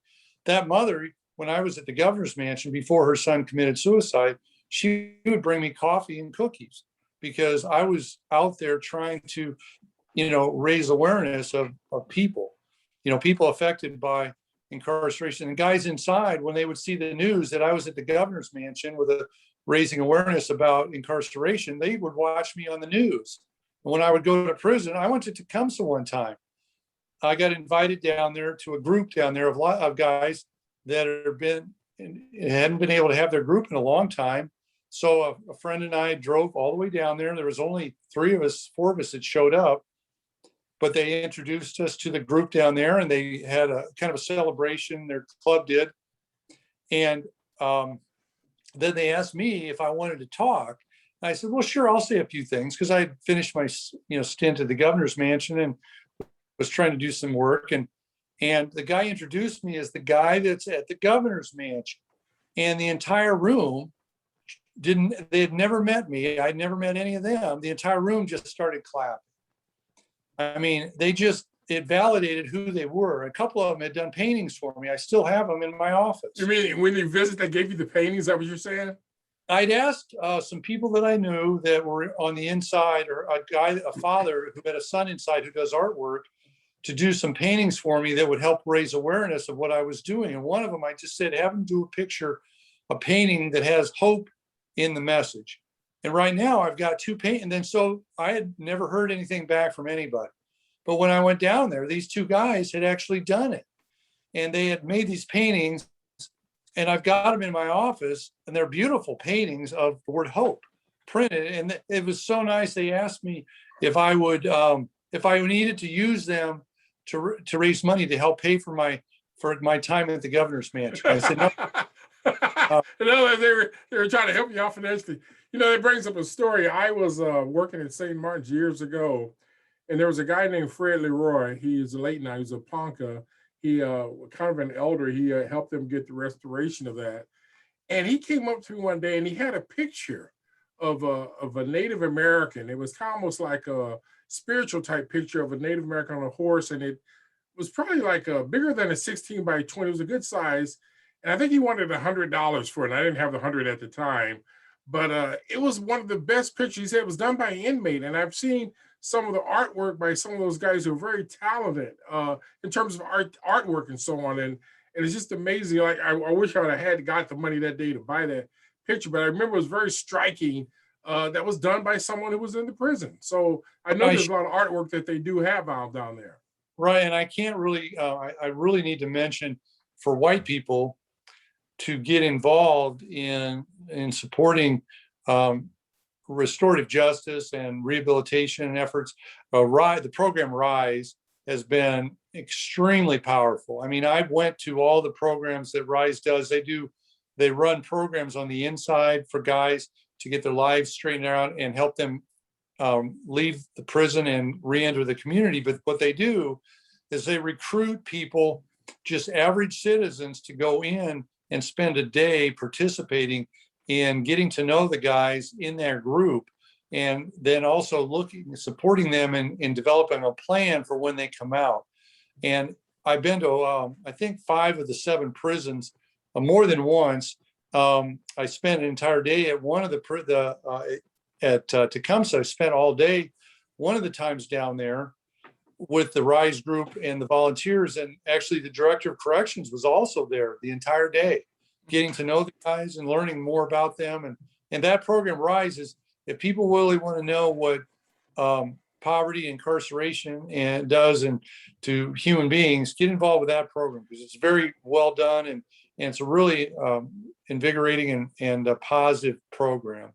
That mother, when I was at the governor's mansion before her son committed suicide, she would bring me coffee and cookies because I was out there trying to, raise awareness of people, people affected by incarceration. And guys inside, when they would see the news that I was at the governor's mansion raising awareness about incarceration, they would watch me on the news. And when I would go to prison, I went to Tecumseh one time. I got invited down there to a group down there of guys that hadn't been able to have their group in a long time. So a friend and I drove all the way down there. There was only four of us that showed up, but they introduced us to the group down there and they had a kind of a celebration, their club did. And then they asked me if I wanted to talk. And I said, well, sure, I'll say a few things because I had finished my stint at the governor's mansion and was trying to do some work. And And the guy introduced me as the guy that's at the governor's mansion. And the entire room they had never met me. I'd never met any of them. The entire room just started clapping. I mean, it validated who they were. A couple of them had done paintings for me. I still have them in my office. You mean when you visit, they gave you the paintings? Is that what you're saying? I'd asked some people that I knew that were on the inside, or a father who had a son inside who does artwork, to do some paintings for me that would help raise awareness of what I was doing. And one of them, I just said, have them do a painting that has hope in the message. And right now I've got 2 paint. And then, so I had never heard anything back from anybody. But when I went down there, these 2 guys had actually done it, and they had made these paintings, and I've got them in my office, and they're beautiful paintings of the word hope printed. And it was so nice. They asked me if I needed to use them to raise money to help pay for my time at the governor's mansion. I said, no. No, they were trying to help you out financially. That brings up a story. I was working at St. Martin's years ago, and there was a guy named Fred Leroy. He is late now. He's a Ponca. He kind of an elder. He helped them get the restoration of that. And he came up to me one day, and he had a picture of a Native American. It was kind of almost like a spiritual type picture of a Native American on a horse, and it was probably like bigger than a 16 by 20. It was a good size. And I think he wanted $100 for it. And I didn't have the 100 at the time, but it was one of the best pictures. He said it was done by an inmate. And I've seen some of the artwork by some of those guys who are very talented in terms of artwork and so on. And it's just amazing. Like I wish I would have had got the money that day to buy that picture, but I remember it was very striking. That was done by someone who was in the prison. So I know there's a lot of artwork that they do have out down there. Right. And I can't really, I really need to mention, for white people to get involved in supporting restorative justice and rehabilitation efforts. The program RISE has been extremely powerful. I mean, I went to all the programs that RISE does. They run programs on the inside for guys to get their lives straightened out and help them leave the prison and re-enter the community. But what they do is they recruit people, just average citizens, to go in and spend a day participating in getting to know the guys in their group, and then also supporting them in developing a plan for when they come out. And I've been to, I think 5 of the 7 prisons more than once. I spent an entire day at one of at Tecumseh. I spent all day one of the times down there with the RISE group and the volunteers. And actually the director of corrections was also there the entire day, getting to know the guys and learning more about them. And that program RISE is, if people really want to know what poverty, incarceration does to human beings, get involved with that program, because it's very well done, and it's a really invigorating and a positive program.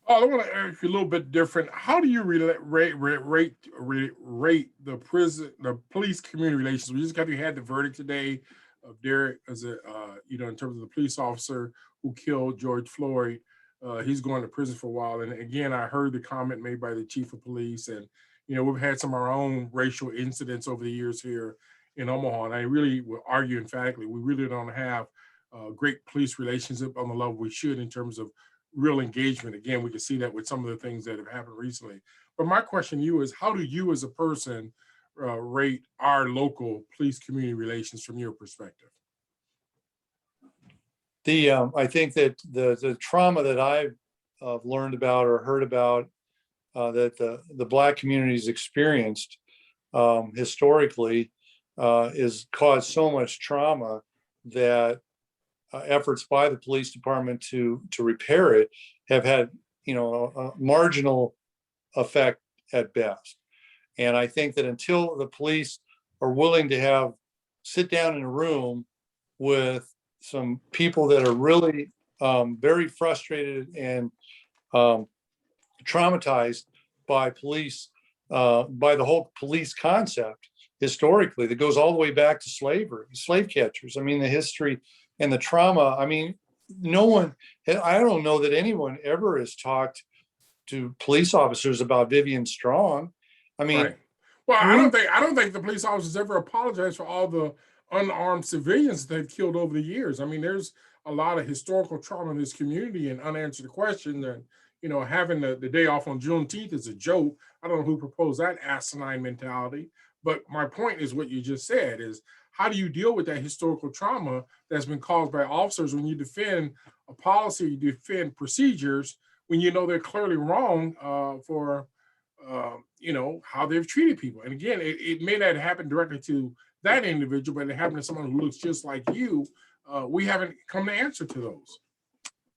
Oh, I want to ask you a little bit different. How do you rate the police community relations? We just had the verdict today of Derek, as in terms of the police officer who killed George Floyd. He's going to prison for a while. And again, I heard the comment made by the chief of police, and we've had some of our own racial incidents over the years here in Omaha. And I really will argue emphatically, we really don't have great police relationship on the level we should in terms of real engagement. Again, we can see that with some of the things that have happened recently. But my question to you is, how do you as a person rate our local police community relations from your perspective? I think that the trauma that I've learned about or heard about that the Black community's experienced historically is caused so much trauma that efforts by the police department to repair it have had a marginal effect at best. And I think that until the police are willing to sit down in a room with some people that are really very frustrated and traumatized by police, by the whole police concept historically, that goes all the way back to slavery, slave catchers. I mean, the history and the trauma. I mean, I don't know that anyone ever has talked to police officers about Vivian Strong. I mean, right. Well, Hmm? I don't think the police officers ever apologize for all the unarmed civilians they've killed over the years. I mean, there's a lot of historical trauma in this community and unanswered questions. And having the day off on Juneteenth is a joke. I don't know who proposed that asinine mentality. But my point is what you just said is how do you deal with that historical trauma that's been caused by officers when you defend a policy, you defend procedures when you know they're clearly wrong for how they've treated people. And again, it may not happen directly to that individual, but it happened to someone who looks just like you. We haven't come to answer to those.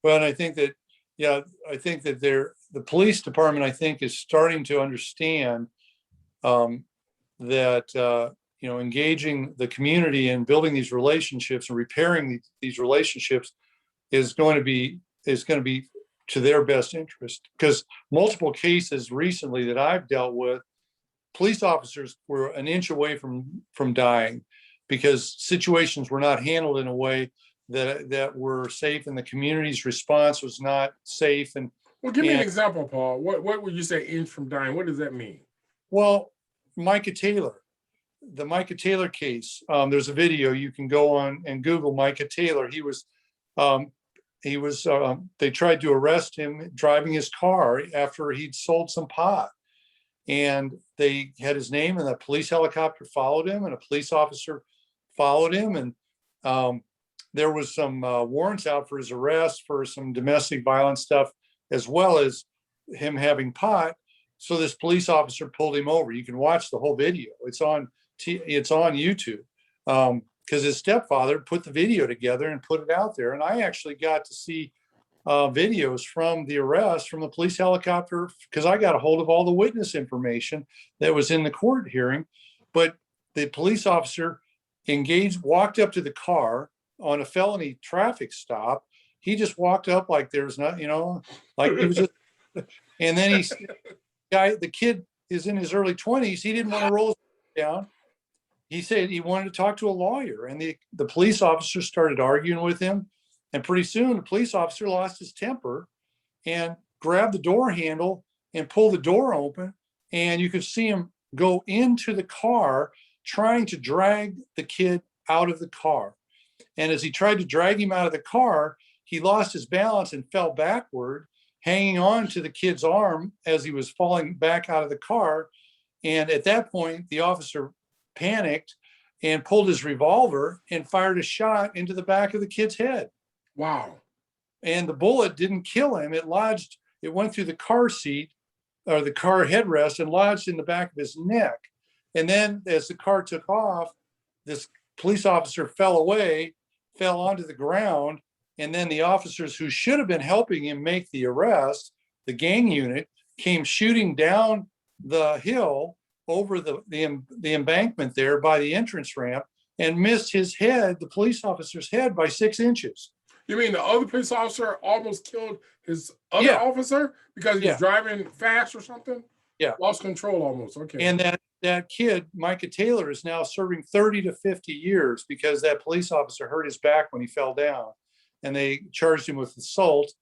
Well, and I think that, yeah, I think that the police department, I think, is starting to understand that engaging the community and building these relationships and repairing these relationships is going to be to their best interest. Because multiple cases recently that I've dealt with, police officers were an inch away from dying because situations were not handled in a way that were safe, and the community's response was not safe. And well, give me an example, Paul. What would you say inch from dying? What does that mean? Well, the Micah Taylor case. There's a video you can go on and Google Micah Taylor. They tried to arrest him driving his car after he'd sold some pot, and they had his name, and a police helicopter followed him, and a police officer followed him, and there was some warrants out for his arrest for some domestic violence stuff, as well as him having pot. So this police officer pulled him over. You can watch the whole video. It's on YouTube, because his stepfather put the video together and put it out there. And I actually got to see videos from the arrest from the police helicopter, because I got a hold of all the witness information that was in the court hearing. But the police officer walked up to the car on a felony traffic stop. He just walked up like there's not, like he was just, and then the kid is in his early 20s. He didn't want to roll his down. He said he wanted to talk to a lawyer, and the police officer started arguing with him. And pretty soon the police officer lost his temper and grabbed the door handle and pulled the door open. And you could see him go into the car trying to drag the kid out of the car. And as he tried to drag him out of the car, he lost his balance and fell backward, hanging on to the kid's arm as he was falling back out of the car. And at that point, the officer panicked and pulled his revolver and fired a shot into the back of the kid's head. Wow. And the bullet didn't kill him. It went through the car seat or the car headrest and lodged in the back of his neck. And then as the car took off, this police officer fell onto the ground. And then the officers who should have been helping him make the arrest, the gang unit, came shooting down the hill over the embankment there by the entrance ramp and missed his head, the police officer's head, by 6 inches. You mean the other police officer almost killed his other officer because he was driving fast or something? Yeah. Lost control almost. Okay. And that kid, Micah Taylor, is now serving 30 to 50 years because that police officer hurt his back when he fell down. And they charged him with assault,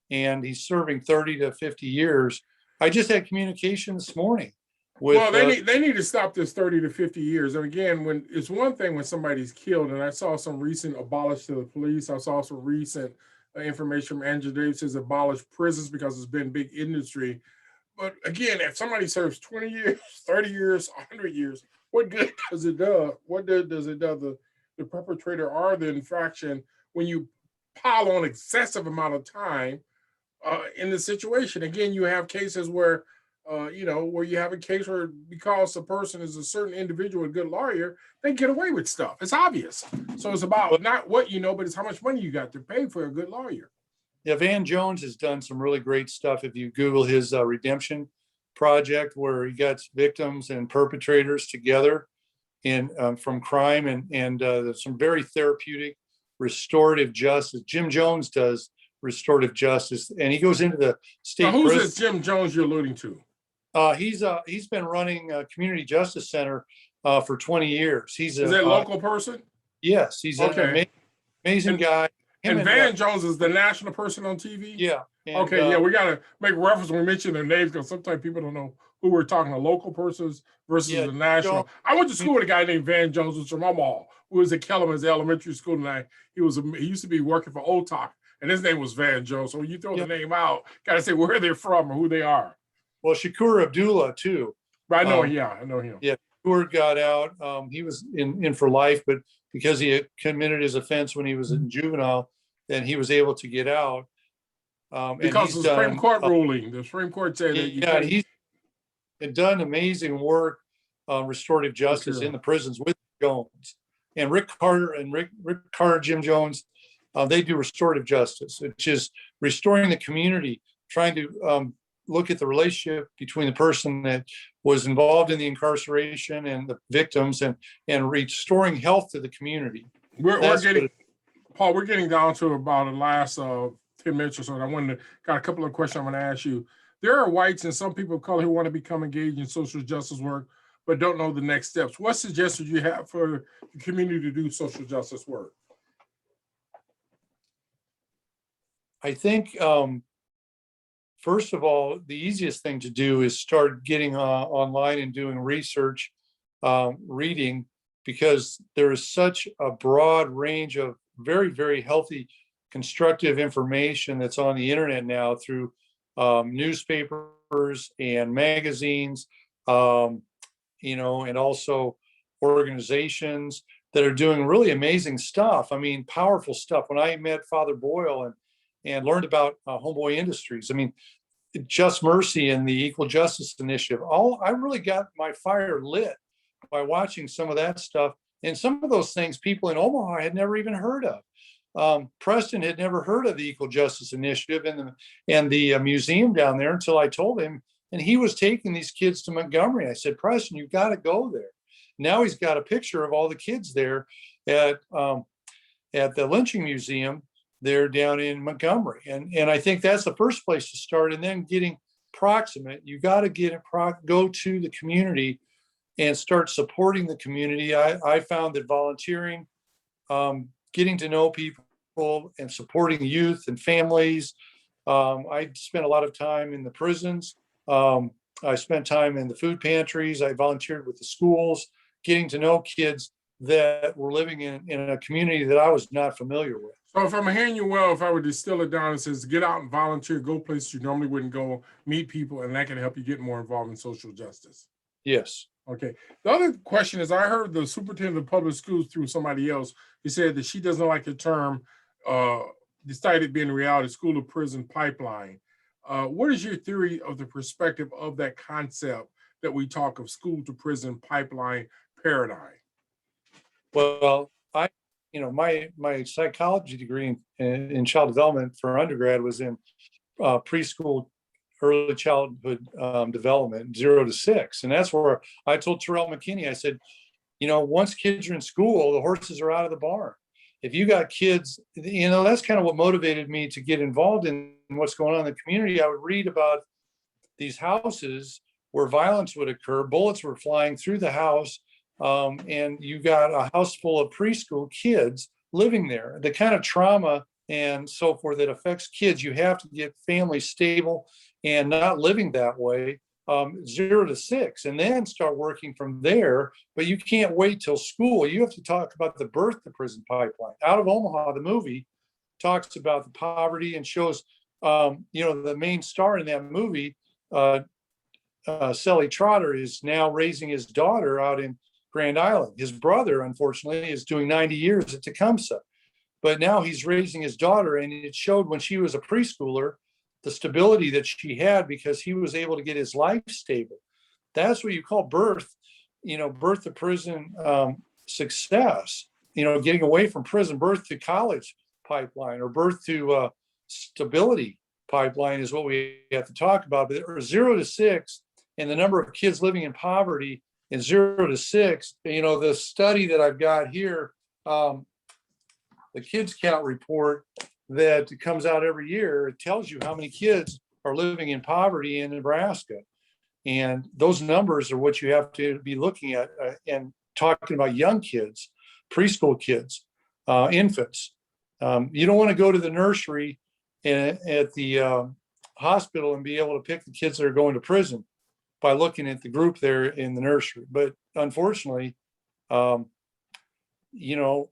and he's serving 30 to 50 years. I just had communication this morning. They need to stop this 30 to 50 years. And again, when it's one thing when somebody's killed, and I saw some recent abolish to the police. I saw some recent information from Andrew Davis says abolish prisons because it's been big industry. But again, if somebody serves 20 years, 30 years, 100 years, what good does it do? What good does it do the perpetrator or the infraction when you pile on excessive amount of time in the situation? Again, you have cases where where you have a case where because the person is a certain individual, a good lawyer, they get away with stuff. It's obvious. So it's about not what you know, but it's how much money you got to pay for a good lawyer. Yeah, Van Jones has done some really great stuff. If you Google his redemption project, where he gets victims and perpetrators together from crime, and some very therapeutic restorative justice. Jim Jones does restorative justice, and he goes into the state. Now, who's this Jim Jones you're alluding to? He's been running a community justice center for 20 years. Is that a local person? Yes, he's an amazing guy. And Van Jones is the national person on TV? Yeah. We got to make reference when we mention their names because sometimes people don't know who we're talking to, local persons versus Yeah, the national. Jones, I went to school with a guy named Van Jones, who's from Omaha, who was at Kellerman's Elementary School, and he used to be working for OTOC, and his name was Van Jones. So when you throw yeah. the name out, gotta say where they're from or who they are. Well, Shakur Abdullah too. But I know, Um, yeah, I know him. yeah, Shakur got out. He was in for life, but because he had committed his offense when he was in juvenile, then he was able to get out. And Because he's of the Supreme done, Court ruling, the Supreme Court said that you yeah, can't. he's done amazing work on restorative justice in Sure. the prisons with Jones and Rick Carter and Rick Carter, Jim Jones. They do restorative justice, which is restoring the community, trying to look at the relationship between the person that was involved in the incarceration and the victims, and restoring health to the community. We're getting, Paul, we're getting down to about the last 10 minutes or so. And got a couple of questions I'm going to ask you. There are whites and some people of color who want to become engaged in social justice work, but don't know the next steps. What suggestions you have for the community to do social justice work? I think, first of all, the easiest thing to do is start getting online and doing research, reading, because there is such a broad range of very, very healthy, constructive information that's on the internet now through newspapers and magazines, and also organizations that are doing really amazing stuff. I mean, powerful stuff. When I met Father Boyle and learned about Homeboy Industries, I mean, Just Mercy and the Equal Justice Initiative, I really got my fire lit by watching some of that stuff. And some of those things people in Omaha had never even heard of. Preston had never heard of the Equal Justice Initiative and the museum down there until I told him, and he was taking these kids to Montgomery. I said, Preston, you've got to go there. Now he's got a picture of all the kids there at the lynching museum there down in Montgomery. And I think that's the first place to start. And then getting proximate, you got to go to the community and start supporting the community. I found that volunteering, getting to know people and supporting youth and families. I spent a lot of time in the prisons. I spent time in the food pantries. I volunteered with the schools, getting to know kids that were living in a community that I was not familiar with. So if I'm hearing you well, if I would distill it down, it says get out and volunteer, go places you normally wouldn't go, meet people, and that can help you get more involved in social justice. Yes. Okay. The other question is, I heard the superintendent of public schools through somebody else. He said that she doesn't like the term decided being reality, school to prison pipeline. What is your theory of the perspective of that concept that we talk of school to prison pipeline paradigm? Well, my psychology degree in child development for undergrad was in preschool, early childhood development, 0 to 6. And that's where I told Terrell McKinney, I said, once kids are in school, the horses are out of the barn. If you got kids, that's kind of what motivated me to get involved in what's going on in the community. I would read about these houses where violence would occur, bullets were flying through the house, and you got a house full of preschool kids living there. The kind of trauma and so forth that affects kids, you have to get families stable and not living that way, 0 to 6, and then start working from there. But you can't wait till school. You have to talk about the birth to prison pipeline. Out of Omaha, the movie talks about the poverty and shows, the main star in that movie, Sally Trotter, is now raising his daughter out in Grand Island. His brother, unfortunately, is doing 90 years at Tecumseh. But now he's raising his daughter, and it showed when she was a preschooler, the stability that she had because he was able to get his life stable. That's what you call birth to prison success, getting away from prison, birth to college pipeline, or birth to stability pipeline is what we have to talk about. But 0 to 6 and the number of kids living in poverty in 0 to 6, the study that I've got here, the kids count report that comes out every year, it tells you how many kids are living in poverty in Nebraska. And those numbers are what you have to be looking at and talking about young kids, preschool kids, infants. You don't want to go to the nursery at the hospital and be able to pick the kids that are going to prison. by looking at the group there in the nursery. But unfortunately, um, you know,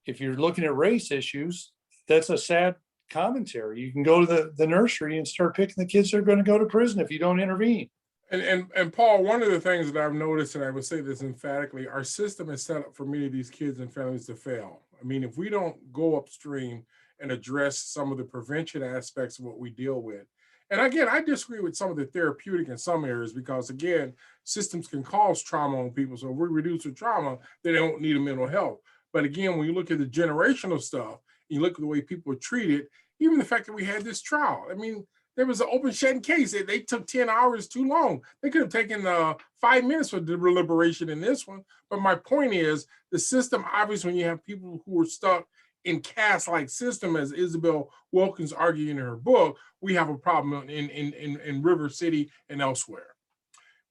if you're looking at race issues, that's a sad commentary. You can go to the nursery and start picking the kids that are going to go to prison if you don't intervene. And Paul, one of the things that I've noticed, and I would say this emphatically, our system is set up for many of these kids and families to fail. I mean, if we don't go upstream and address some of the prevention aspects of what we deal with, and again, I disagree with some of the therapeutic in some areas because again, systems can cause trauma on people. So if we reduce the trauma, they don't need a mental health. But again, when you look at the generational stuff, you look at the way people are treated, even the fact that we had this trial. I mean, there was an open shutting case. They took 10 hours too long. They could have taken 5 minutes for deliberation in this one. But my point is the system, obviously, when you have people who are stuck in caste-like system, as Isabel Wilkins argued in her book, we have a problem in River City and elsewhere.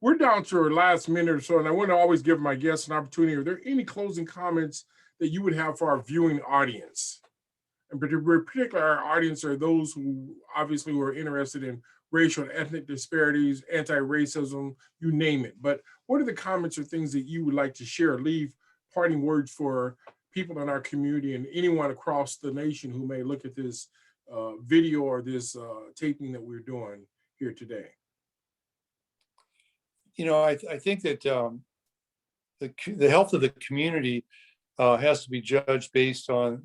We're down to our last minute or so, and I want to always give my guests an opportunity. Are there any closing comments that you would have for our viewing audience? In particular, our audience are those who obviously were interested in racial and ethnic disparities, anti-racism, you name it. But what are the comments or things that you would like to share? Leave parting words for people in our community and anyone across the nation who may look at this video or this taping that we're doing here today. I think that the health of the community has to be judged based on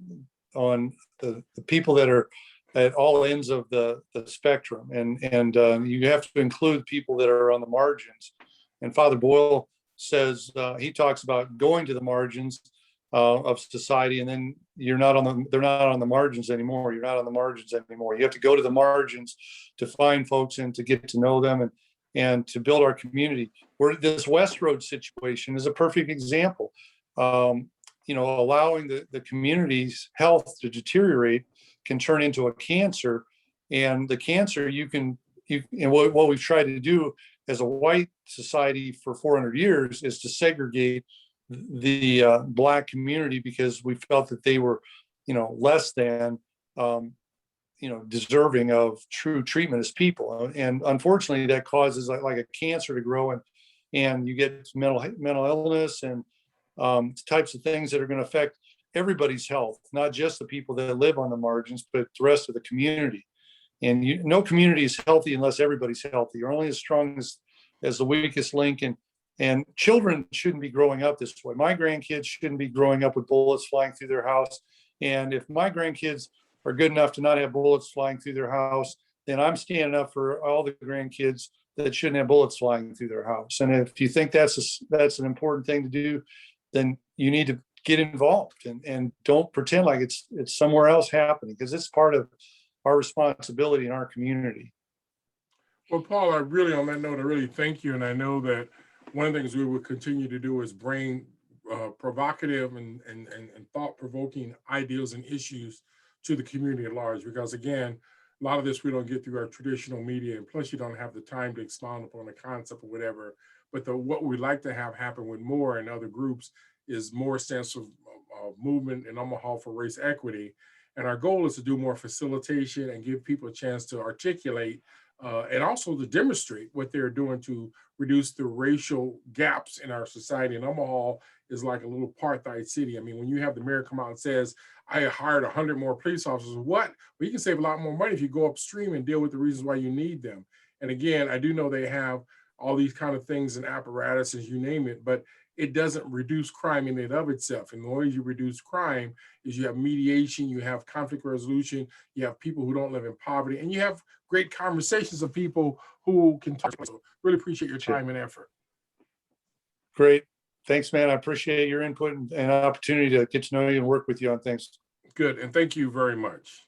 the people that are at all ends of the spectrum, and you have to include people that are on the margins. And Father Boyle says he talks about going to the margins of society, and then they're not on the margins anymore. You're not on the margins anymore. You have to go to the margins to find folks and to get to know them and to build our community. Where this West Road situation is a perfect example. Allowing the community's health to deteriorate can turn into a cancer. And the cancer and what we've tried to do as a white society for 400 years is to segregate the Black community because we felt that they were, less than, deserving of true treatment as people. And unfortunately, that causes like a cancer to grow, and you get mental illness and types of things that are going to affect everybody's health, not just the people that live on the margins, but the rest of the community. And no community is healthy unless everybody's healthy. You're only as strong as the weakest link. And children shouldn't be growing up this way. My grandkids shouldn't be growing up with bullets flying through their house. And if my grandkids are good enough to not have bullets flying through their house, then I'm standing up for all the grandkids that shouldn't have bullets flying through their house. And if you think that's an important thing to do, then you need to get involved and don't pretend like it's somewhere else happening, because it's part of our responsibility in our community. Well, Paul, on that note, I really thank you. And I know that one of the things we will continue to do is bring provocative and thought-provoking ideas and issues to the community at large, because again, a lot of this we don't get through our traditional media, and plus you don't have the time to expound upon the concept or whatever. But what we like to have happen with more and other groups is more sense of movement in Omaha for race equity. And our goal is to do more facilitation and give people a chance to articulate and also to demonstrate what they're doing to reduce the racial gaps in our society. And Omaha is like a little apartheid city. I mean, when you have the mayor come out and says, I hired 100 more police officers, what? Well, you can save a lot more money if you go upstream and deal with the reasons why you need them. And again, I do know they have all these kind of things and apparatuses, you name it, but it doesn't reduce crime in and of itself. And the way you reduce crime is you have mediation, you have conflict resolution, you have people who don't live in poverty, and you have great conversations of people who can talk. So really appreciate your time and effort. Great. Thanks, man. I appreciate your input and opportunity to get to know you and work with you on things. Good. And thank you very much.